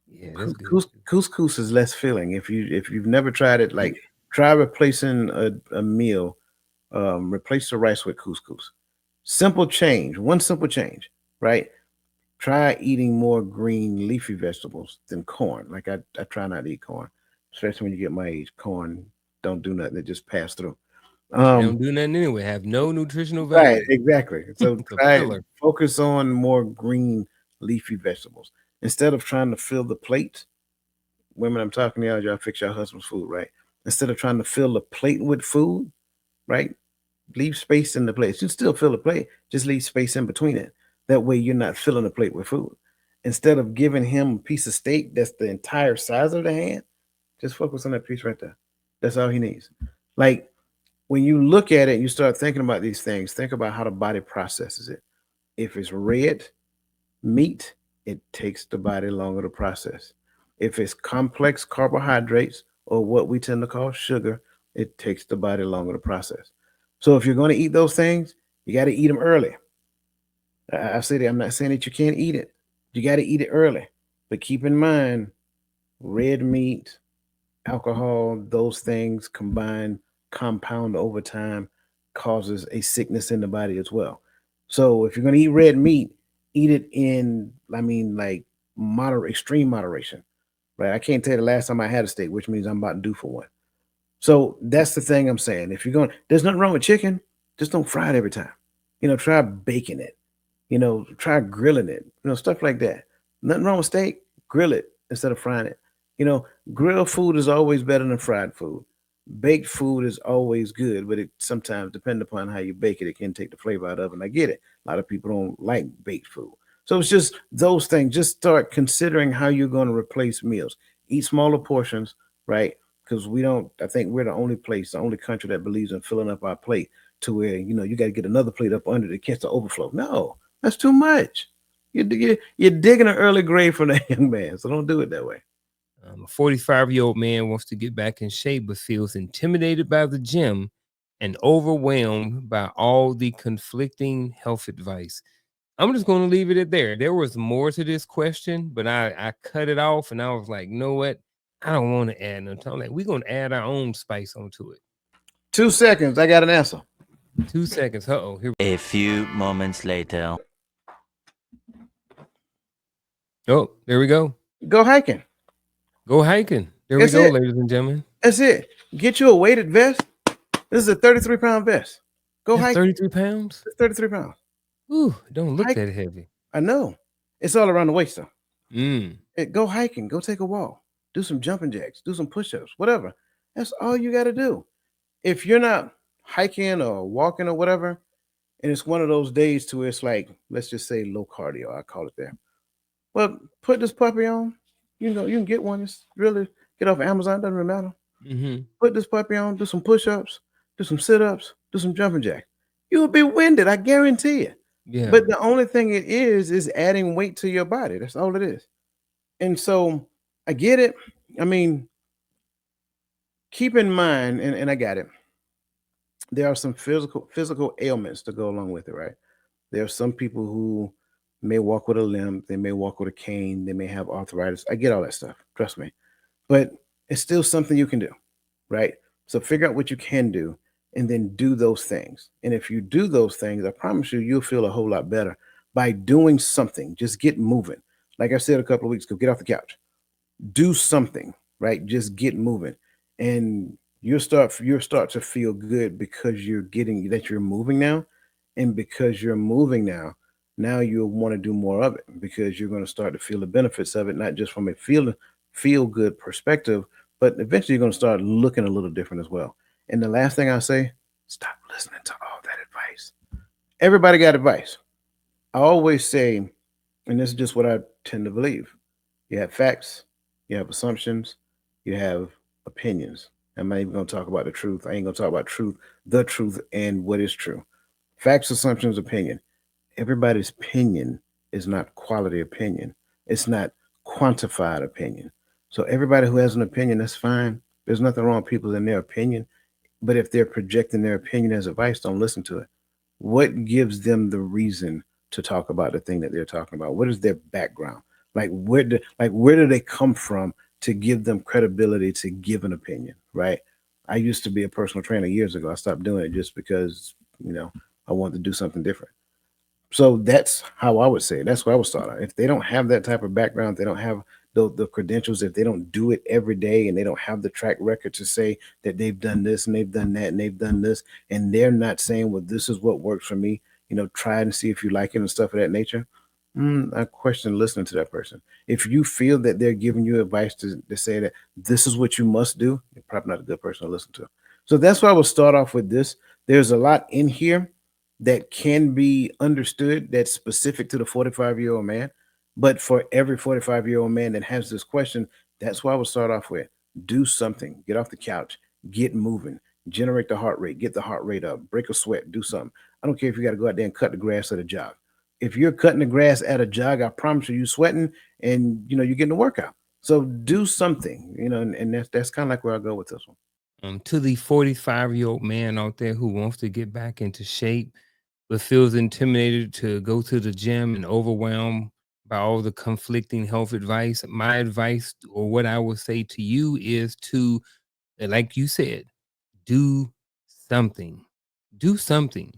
Yeah, that's good too. Couscous is less filling. If you've never tried it, Yeah. like try replacing a meal. Replace the rice with couscous. Simple change. One simple change, right? Try eating more green leafy vegetables than corn. Like I try not to eat corn, especially when you get my age. Corn don't do nothing; it just pass through. They Um, don't do nothing anyway. Have no nutritional right, value. exactly. So It's a try filler. focus on more green leafy vegetables instead of trying to fill the plate. Women, I'm talking to y'all fix your husband's food, right? Instead of trying to fill the plate with food, right? Leave space in the plate. You still fill the plate, just leave space in between it. That way you're not filling the plate with food. Instead of giving him a piece of steak that's the entire size of the hand, just focus on that piece right there. That's all he needs. Like when you look at it, you start thinking about these things, think about how the body processes it. If it's red meat, it takes the body longer to process. If it's complex carbohydrates or what we tend to call sugar, it takes the body longer to process. So if you're going to eat those things, you got to eat them early. I said it, I'm not saying that you can't eat it. You got to eat it early. But keep in mind, red meat, alcohol, those things combined, compound over time, causes a sickness in the body as well. So if you're gonna eat red meat, eat it in, I mean, like extreme moderation, right? I can't tell you the last time I had a steak, which means I'm about to do for one. So that's the thing I'm saying. If you're going, there's nothing wrong with chicken. Just don't fry it every time. Try baking it. Try grilling it. Stuff like that. Nothing wrong with steak. Grill it instead of frying it. You know, Grilled food is always better than fried food. Baked food is always good, but it sometimes, depending upon how you bake it, it can take the flavor out of it. And I get it. A lot of people don't like baked food. So it's just those things. Just start considering how you're going to replace meals. Eat smaller portions, right? Because we don't, I think we're the only place, the only country that believes in filling up our plate to where, you got to get another plate up under to catch the overflow. No, that's too much. You're digging an early grave for that young man. So don't do it that way. A 45-year-old man wants to get back in shape but feels intimidated by the gym and overwhelmed by all the conflicting health advice. I'm just going to leave it at there. There was more to this question, but I cut it off and I was like, you know what? I don't want to add no time. Like, we're going to add our own spice onto it. 2 seconds. I got an answer. 2 seconds. Uh-oh. Here. A few moments later. Oh, there we go. Go hiking. Go hiking. There we That's go, it. ladies and gentlemen. That's it. Get you a weighted vest. This is a 33-pound vest. Go That's hiking. 33 pounds? It's 33 pounds. Ooh, don't look Hike. that heavy. I know. It's all around the waist though. Mm. Go hiking. Go take a walk. Do some jumping jacks. Do some push-ups. Whatever. That's all you got to do. If you're not hiking or walking or whatever, and it's one of those days to where it's like, let's just say low cardio, I call it that. Well, put this puppy on. You can get one. It's really get off Amazon. Doesn't really matter. Mm-hmm. Put this puppy on. Do some push-ups. Do some sit-ups. Do some jumping jacks. You will be winded. I guarantee it. Yeah. But the only thing it is adding weight to your body. That's all it is. And so I get it. I mean, keep in mind, and I got it. There are some physical ailments to go along with it, right? There are some people who may walk with a limp, they may walk with a cane, they may have arthritis. I get all that stuff, trust me. But it's still something you can do, right? So figure out what you can do and then do those things. And if you do those things, I promise you, you'll feel a whole lot better by doing something. Just get moving. Like I said a couple of weeks ago, get off the couch, do something, right? Just get moving. And you'll start to feel good because you're moving now. And because you're moving now you'll want to do more of it because you're going to start to feel the benefits of it, not just from a feel good perspective, but eventually you're going to start looking a little different as well. And the last thing I say, stop listening to all that advice. Everybody got advice. I always say, and this is just what I tend to believe, you have facts, you have assumptions, you have opinions. I'm not even going to talk about the truth. I ain't going to talk about truth, the truth, and what is true. Facts, assumptions, opinion. Everybody's opinion is not quality opinion. It's not quantified opinion. So everybody who has an opinion, that's fine. There's nothing wrong with people in their opinion. But if they're projecting their opinion as advice, don't listen to it. What gives them the reason to talk about the thing that they're talking about? What is their background? Where do they come from to give them credibility to give an opinion, right? I used to be a personal trainer years ago. I stopped doing it just because, I wanted to do something different. So that's how I would say it. That's what I would start out. If they don't have that type of background, they don't have the credentials, if they don't do it every day and they don't have the track record to say that they've done this and they've done that and they've done this, and they're not saying, well, this is what works for me, try and see if you like it and stuff of that nature. I question listening to that person. If you feel that they're giving you advice to say that this is what you must do, you're probably not a good person to listen to. So that's why I will start off with this. There's a lot in here that can be understood that's specific to the 45-year-old man. But for every 45-year-old man that has this question, that's why I would start off with do something, get off the couch, get moving, generate the heart rate, get the heart rate up, break a sweat, do something. I don't care if you got to go out there and cut the grass at a jog. If you're cutting the grass at a jog, I promise you, sweating and you're getting a workout. So do something, and that's kind of like where I go with this one. To the 45-year-old man out there who wants to get back into shape but feels intimidated to go to the gym and overwhelmed by all the conflicting health advice, my advice or what I would say to you is to, like you said, do something. Do something.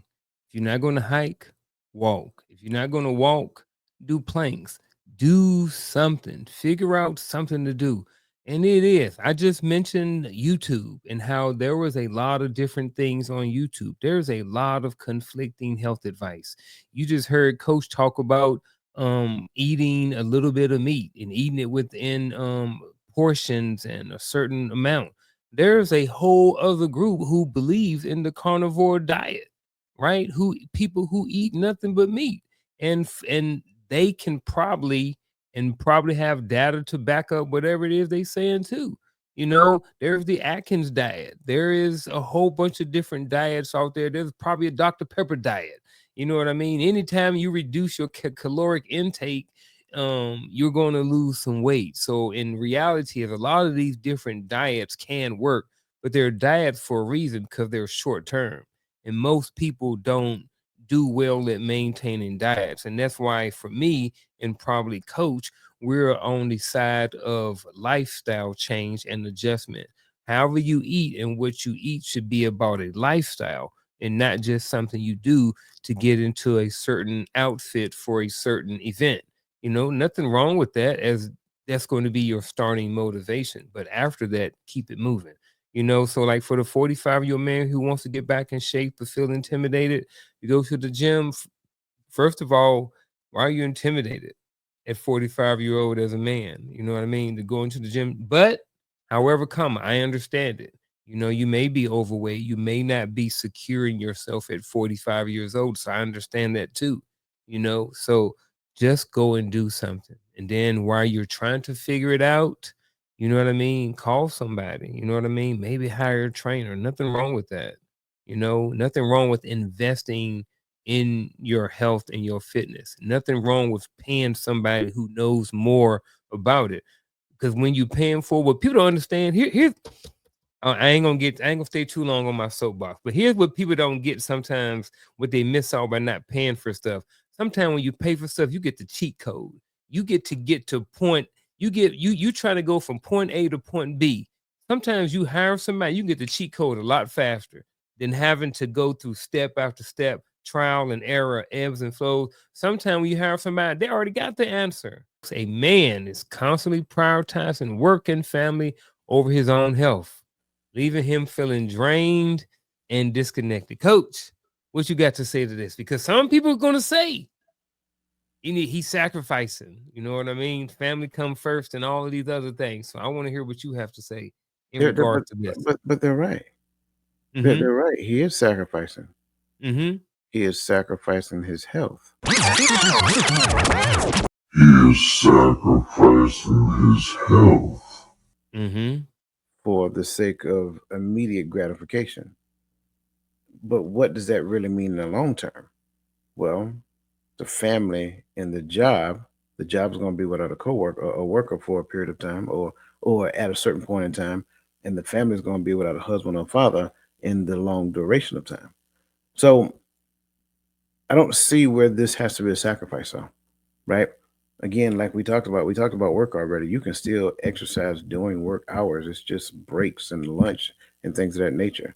If you're not going to hike, walk. If you're not going to walk, do planks. Do something. Figure out something to do. And it is. I just mentioned YouTube and how there was a lot of different things on YouTube. There's a lot of conflicting health advice. You just heard Coach talk about eating a little bit of meat and eating it within portions and a certain amount. There's a whole other group who believes in the carnivore diet, right? Who people who eat nothing but meat, and they can probably have data to back up whatever it is they saying too. There's the Atkins diet. There is a whole bunch of different diets out there. There's probably a Dr. Pepper diet. You know what I mean? Anytime you reduce your caloric intake, you're going to lose some weight. So in reality, a lot of these different diets can work, but they're diets for a reason because they're short term, and most people don't do well at maintaining diets. And that's why for me and probably Coach, we're on the side of lifestyle change and adjustment. However you eat and what you eat should be about a lifestyle and not just something you do to get into a certain outfit for a certain event. Nothing wrong with that, as that's going to be your starting motivation. But after that, keep it moving. So like for the 45-year-old man who wants to get back in shape but feel intimidated, you go to the gym. First of all, why are you intimidated at 45-year-old as a man? You know what I mean? To go into the gym. But however come, I understand it. You may be overweight. You may not be securing yourself at 45 years old. So I understand that too. So just go and do something. And then while you're trying to figure it out, you know what I mean? Call somebody. You know what I mean? Maybe hire a trainer. Nothing wrong with that. Nothing wrong with investing in your health and your fitness. Nothing wrong with paying somebody who knows more about it. Because when you paying for what people don't understand, here's I ain't gonna stay too long on my soapbox. But here's what people don't get sometimes, what they miss out by not paying for stuff. Sometimes when you pay for stuff, you get the cheat code. You get to point, you try to go from point A to point B. Sometimes you hire somebody, you can get the cheat code a lot faster than having to go through step after step, trial and error, ebbs and flows. Sometimes when you hire somebody, they already got the answer. A man is constantly prioritizing work and family over his own health, leaving him feeling drained and disconnected. Coach, what you got to say to this? Because some people are going to say he's sacrificing. You know what I mean? Family come first and all of these other things. So I want to hear what you have to say in They're, but regards to this. but they're right. Mm-hmm. They're right. He is sacrificing. Mm-hmm. He is sacrificing his health. He is sacrificing his health Mm-hmm. For the sake of immediate gratification. But what does that really mean in the long term? Well, the family and the job is going to be without a coworker or a worker for a period of time, or at a certain point in time, and the family is going to be without a husband or father in the long duration of time. So I don't see where this has to be a sacrifice on, right? Again, like we talked about work already. You can still exercise during work hours. It's just breaks and lunch and things of that nature.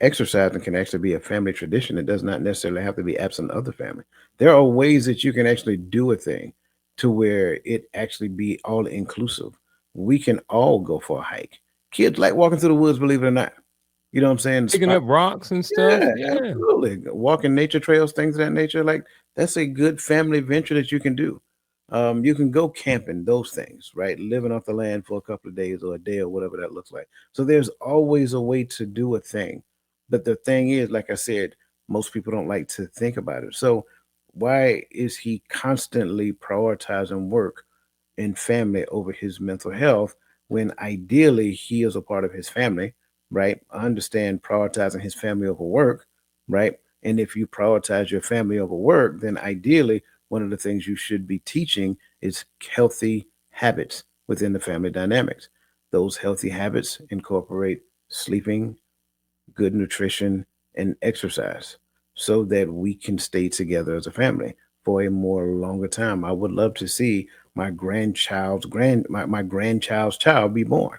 Exercising can actually be a family tradition. It does not necessarily have to be absent of the family. There are ways that you can actually do a thing to where it actually be all inclusive. We can all go for a hike. Kids like walking through the woods, believe it or not. You know what I'm saying? Picking up rocks and stuff. Yeah, Yeah. absolutely. Walking nature trails, things of that nature. Like that's a good family venture that you can do. You can go camping, those things, right? Living off the land for a couple of days or a day or whatever that looks like. So there's always a way to do a thing. But the thing is, like I said, most people don't like to think about it. So why is he constantly prioritizing work and family over his mental health when ideally he is a part of his family, right? I understand prioritizing his family over work, right? And if you prioritize your family over work, then ideally one of the things you should be teaching is healthy habits within the family dynamics. Those healthy habits incorporate sleeping, good nutrition, and exercise so that we can stay together as a family for a more longer time. I would love to see my grandchild's child be born.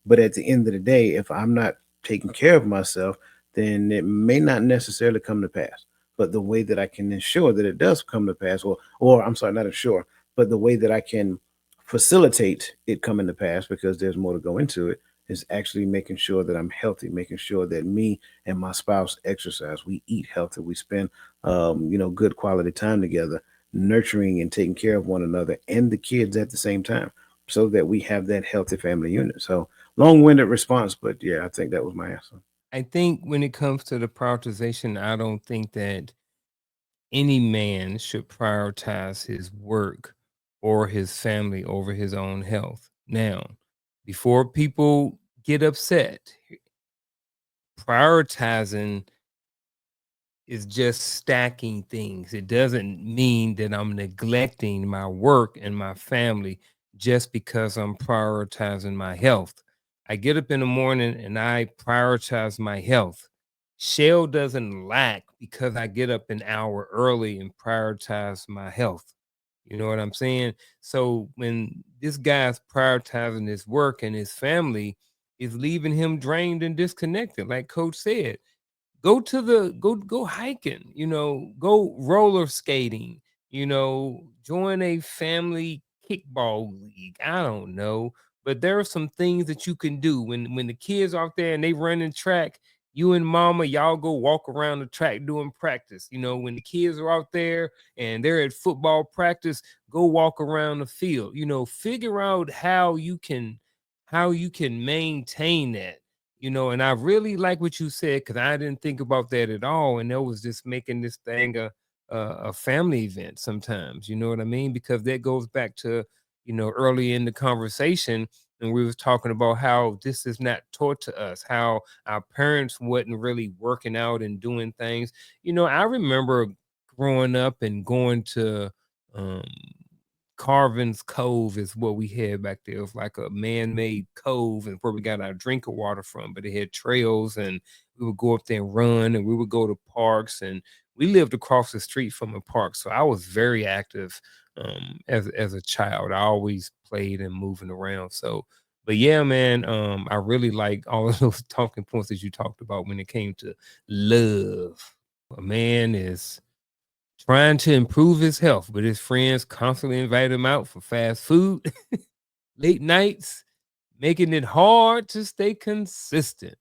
But at the end of the day, if I'm not taking care of myself, then it may not necessarily come to pass. but the way that I can ensure that it does come to pass, or I'm sorry, not ensure, but the way that I can facilitate it coming to pass, because there's more to go into it, is actually making sure that I'm healthy, making sure that me and my spouse exercise, we eat healthy, we spend good quality time together, nurturing and taking care of one another and the kids at the same time, so that we have that healthy family unit. So long-winded response, but yeah, I think that was my answer. I think when it comes to the prioritization, I don't think that any man should prioritize his work or his family over his own health. Now, before people get upset, prioritizing is just stacking things. It doesn't mean that I'm neglecting my work and my family just because I'm prioritizing my health. I get up in the morning and I prioritize my health. Shell doesn't lack because I get up an hour early and prioritize my health. You know what I'm saying? So when this guy's prioritizing his work and his family, is leaving him drained and disconnected, like Coach said. Go hiking, go roller skating, join a family kickball league. I don't know, but there are some things that you can do when the kids are out there and they running track. You and mama, y'all go walk around the track doing practice. When the kids are out there and they're at football practice, go walk around the field. Figure out how you can maintain that. And I really like what you said, because I didn't think about that at all. And that was just making this thing a family event sometimes. You know what I mean? Because that goes back to, early in the conversation, and we was talking about how this is not taught to us, how our parents wasn't really working out and doing things. I remember growing up and going to um Carvin's Cove is what we had back there. It was like a man-made cove, and where we got our drinking water from. But it had trails, and we would go up there and run, and we would go to parks, and we lived across the street from a park. So I was very active as a child. I always played and moving around. So, but yeah, man, I really like all of those talking points that you talked about when it came to love. A man is trying to improve his health, but his friends constantly invite him out for fast food, late nights, making it hard to stay consistent.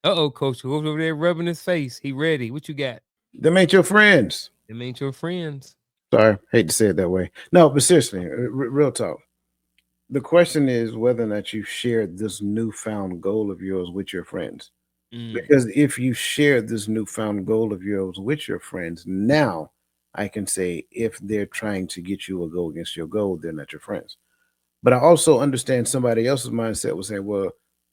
Uh-oh, coach, who's over there rubbing his face? He ready. What you got? Them ain't your friends. Them ain't your friends. Sorry, hate to say it that way. No, but seriously, real talk. The question is whether or not you shared this newfound goal of yours with your friends. Mm, Because if you share this newfound goal of yours with your friends, now I can say if they're trying to get you or go against your goal, they're not your friends. But I also understand somebody else's mindset will say, well,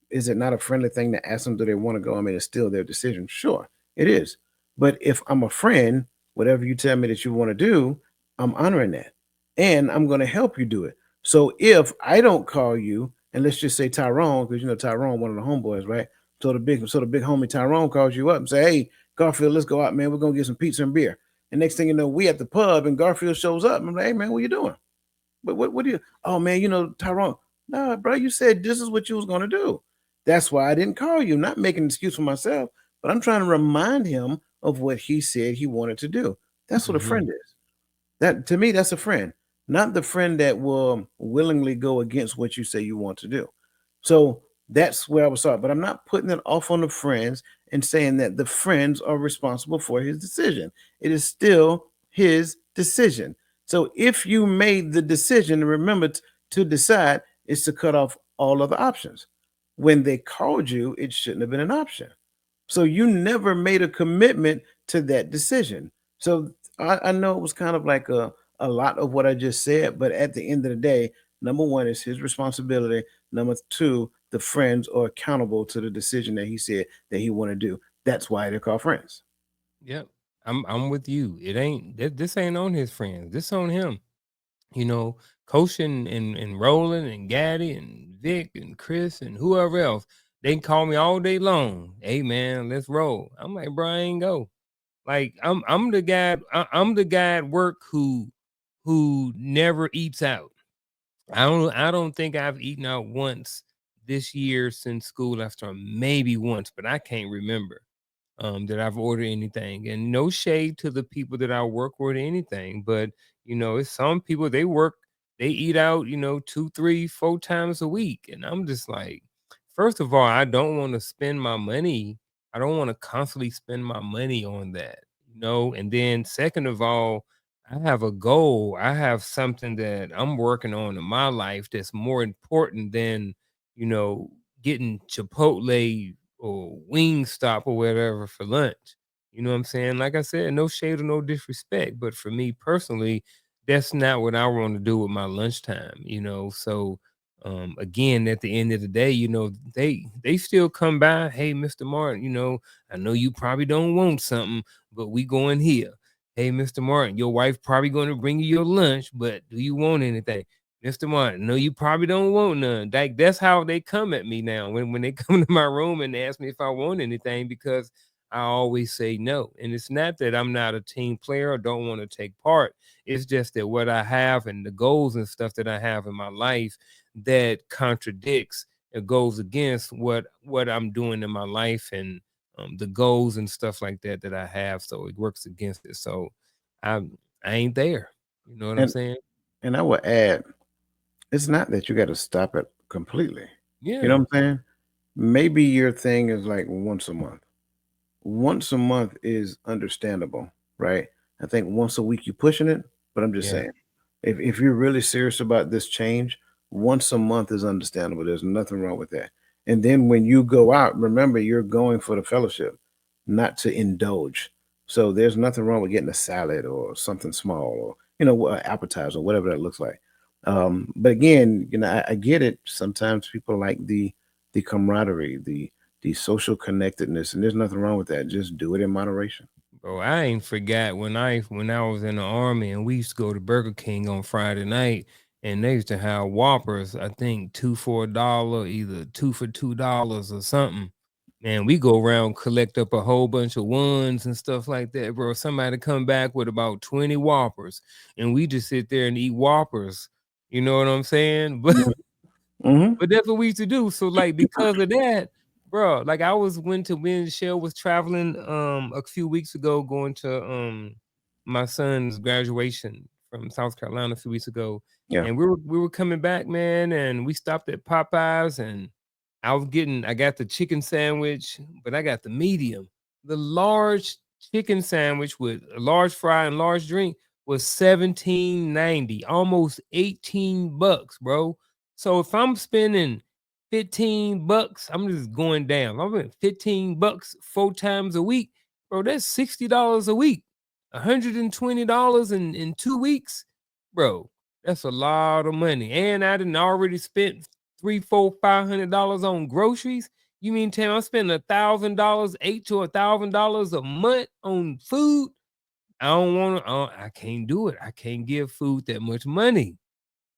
is it not a friendly thing to ask them, do they want to go? I mean, it's still their decision. Sure, it is. But if I'm a friend, whatever you tell me that you want to do, I'm honoring that. And I'm going to help you do it. So if I don't call you, and let's just say Tyrone, because you know Tyrone, one of the homeboys, right? So the big homie Tyrone calls you up and say, hey, Garfield, let's go out, man. We're gonna get some pizza and beer. And next thing you know, we at the pub and Garfield shows up. I'm like, hey man, what you doing? What do you? Oh man, Tyrone. No, bro, you said this is what you was gonna do. That's why I didn't call you. Not making an excuse for myself, but I'm trying to remind him of what he said he wanted to do. That's what a mm-hmm. friend is. That to me, that's a friend, not the friend that will willingly go against what you say you want to do. So that's where I was at. But I'm not putting it off on the friends and saying that the friends are responsible for his decision. It is still his decision. So if you made the decision, remember to decide is to cut off all other options. When they called you, it shouldn't have been an option. So you never made a commitment to that decision. So I know it was kind of like a lot of what I just said, but at the end of the day, number one is his responsibility. Number two, the friends are accountable to the decision that he said that he want to do. That's why they're called friends. Yep. I'm with you. It ain't this ain't on his friends. This on him. You know, Coach and Roland and Gaddy and Vic and Chris and whoever else, they can call me all day long. Hey man, let's roll. I'm like, bro, I ain't go. Like I'm the guy. I'm the guy at work who never eats out. I don't think I've eaten out once this year since school last term. Maybe once, but I can't remember. that I've ordered anything. And no shade to the people that I work with or anything, but it's some people they eat out, 2, 3, 4 times a week. And I'm just like, first of all, I don't want to spend my money. I don't want to constantly spend my money on that. And then second of all, I have a goal. I have something that I'm working on in my life that's more important than, you know, getting Chipotle or Wingstop or whatever for lunch. You know what I'm saying? Like I said, no shade or no disrespect, but for me personally, that's not what I want to do with my lunchtime. So again, at the end of the day, they still come by. Hey, Mr. Martin, I know you probably don't want something, but we going here. Hey, Mr. Martin, your wife probably going to bring you your lunch, but do you want anything? Mr. Martin, no, you probably don't want none. Like that's how they come at me now when they come to my room and ask me if I want anything because I always say no. And it's not that I'm not a team player or don't want to take part. It's just that what I have and the goals and stuff that I have in my life that contradicts it goes against what I'm doing in my life and the goals and stuff like that I have. So it works against it. So I'm I ain't there. You know what I'm And saying? and I would add, it's not that you got to stop it completely. You know Yeah. what I'm saying? Maybe your thing is like once a month. Once a month is understandable, right? I think once a week you're pushing it, but I'm just Yeah. saying, if you're really serious about this change, once a month is understandable. There's nothing wrong with that. And then when you go out, remember you're going for the fellowship, not to indulge. So there's nothing wrong with getting a salad or something small or appetizer, whatever that looks like. But again, I get it. Sometimes people like the camaraderie, the social connectedness, and there's nothing wrong with that. Just do it in moderation. Bro, I ain't forgot when I was in the army and we used to go to Burger King on Friday night and they used to have Whoppers, I think two for $1, either two for $2 or something. Man, we go around collect up a whole bunch of ones and stuff like that, bro. Somebody come back with about 20 Whoppers and we just sit there and eat Whoppers. You know what I'm saying? But Mm-hmm. but that's what we used to do. So like because of that, bro, like I was when Shell was traveling a few weeks ago going to my son's graduation from South Carolina a few weeks ago. Yeah. And we were coming back, man, and we stopped at Popeyes and I got the chicken sandwich, but I got the medium. The large chicken sandwich with a large fry and large drink was 17.90, almost $18, bro. So if I'm spending $15, I'm just going down. I'm spending $15 4 times a week, bro. That's $60 a week. $120 in 2 weeks, bro. That's a lot of money. And I didn't already spent three, four, $500 on groceries. You mean tell me I'm spending $1,000, $800 to $1,000 a month on food? I don't want to. I can't do it. I can't give food that much money.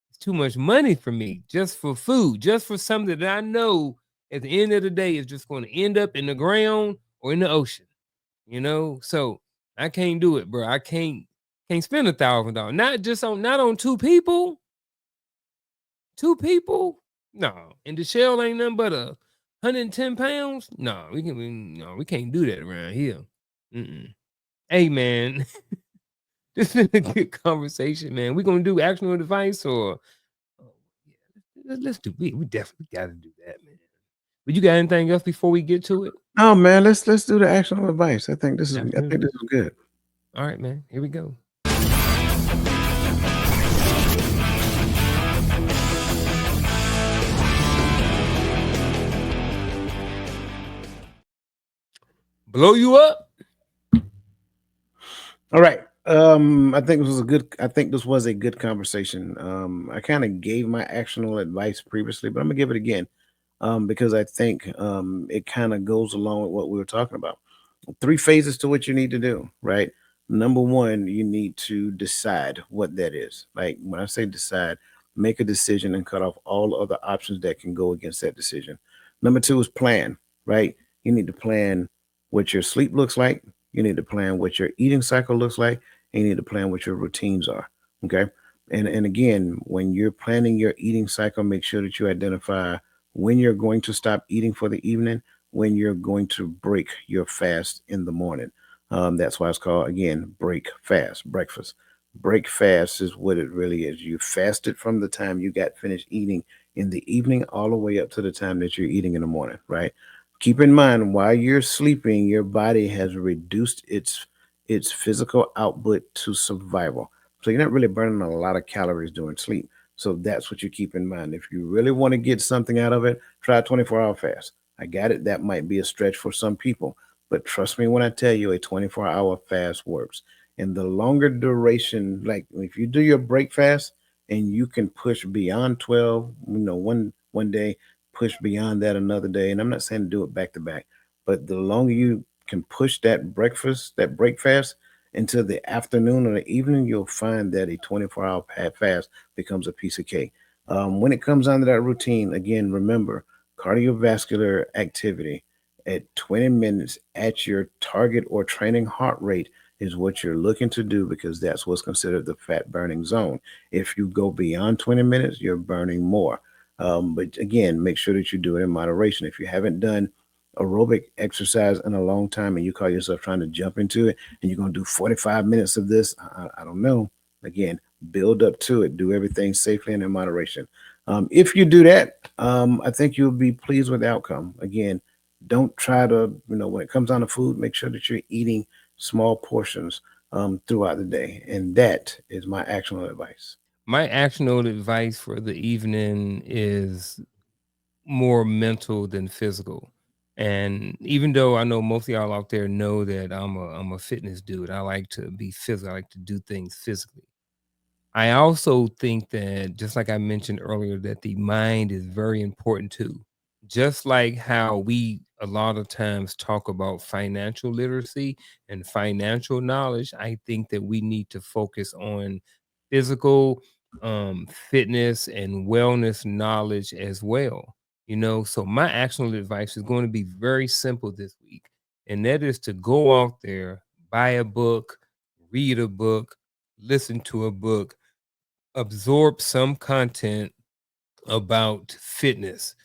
It's too much money for me just for food, just for something that I know at the end of the day is just going to end up in the ground or in the ocean. So I can't do it, bro. I can't spend $1,000. Not on two people. Two people? No. And the shell ain't nothing but 110 pounds. No, we can't do that around here. Mm-mm. Hey man, this is a good conversation, man. We gonna do actionable advice or oh, yeah, let's do we definitely gotta do that, man. But you got anything else before we get to it? Oh man, let's do the actionable advice. I think this is good. All right, man. Here we go. Blow you up. All right. I think this was a good conversation. I kind of gave my actionable advice previously, but I'm gonna give it again. Because I think it kind of goes along with what we were talking about. Three phases to what you need to do, right? Number one, you need to decide what that is. Like when I say decide, make a decision and cut off all other options that can go against that decision. Number two is plan, right? You need to plan what your sleep looks like. You need to plan what your eating cycle looks like. And you need to plan what your routines are. Okay. And again, when you're planning your eating cycle, make sure that you identify when you're going to stop eating for the evening, when you're going to break your fast in the morning. That's why it's called, again, break fast, breakfast. Break fast is what it really is. You fasted from the time you got finished eating in the evening all the way up to the time that you're eating in the morning, right? Keep in mind, while you're sleeping, your body has reduced its physical output to survival. So you're not really burning a lot of calories during sleep. So that's what you keep in mind. If you really want to get something out of it, try a 24-hour fast. I got it. That might be a stretch for some people, but trust me when I tell you a 24-hour fast works. And the longer duration, like if you do your break fast and you can push beyond 12, one day, push beyond that another day. And I'm not saying do it back to back, but the longer you can push that break fast into the afternoon or the evening, you'll find that a 24-hour fast becomes a piece of cake. When it comes down to that routine, again, remember cardiovascular activity at 20 minutes at your target or training heart rate is what you're looking to do because that's what's considered the fat burning zone. If you go beyond 20 minutes, you're burning more. But again, make sure that you do it in moderation. If you haven't done aerobic exercise in a long time and you call yourself trying to jump into it and you're going to do 45 minutes of this, I don't know. Again, build up to it. Do everything safely and in moderation. If you do that, I think you'll be pleased with the outcome. Again, don't try to, when it comes down to food, make sure that you're eating small portions throughout the day. And that is my actionable advice. My actionable advice for the evening is more mental than physical. And even though I know most of y'all out there know that I'm a fitness dude, I like to be physical. I like to do things physically. I also think that just like I mentioned earlier, that the mind is very important too. Just like how we a lot of times talk about financial literacy and financial knowledge, I think that we need to focus on physical fitness and wellness knowledge as well. So my actionable advice is going to be very simple this week, and that is to go out there, buy a book, read a book, listen to a book, absorb some content about fitness.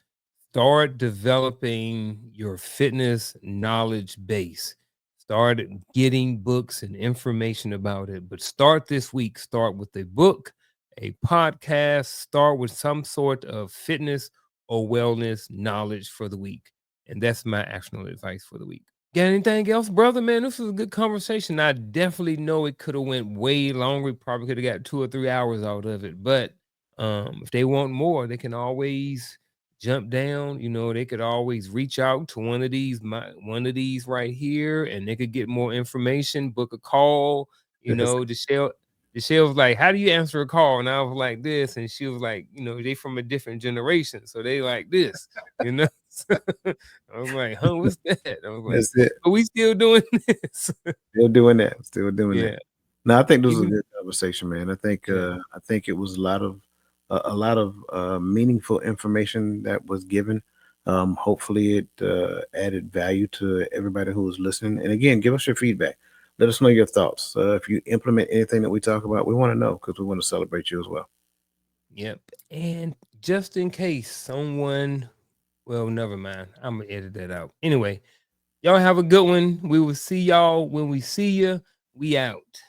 Start developing your fitness knowledge base. Start getting books and information about it. But start this week. Start with a book, a podcast. Start with some sort of fitness or wellness knowledge for the week. And that's my actionable advice for the week. Got anything else, brother? Man, this was a good conversation. I definitely know it could have went way longer. We probably could have got 2 or 3 hours out of it. But if they want more, they can always jump down. They could always reach out to one of these right here, and they could get more information. Book a call. The shell was like, "How do you answer a call?" And I was like, "This," and she was like, "They from a different generation, so they like this." You know. I was like, "Huh, what's that?" I was like, That's it. "But we still doing this." Still doing that. Still doing that. Yeah. No, I think this was a Even good conversation, man. yeah. I think it was a lot of meaningful information that was given. Hopefully, it added value to everybody who was listening. And again, give us your feedback. Let us know your thoughts. If you implement anything that we talk about, we want to know because we want to celebrate you as well. Yep. And just in case someone, well, never mind. I'm gonna edit that out. Anyway, y'all have a good one. We will see y'all when we see you. We out.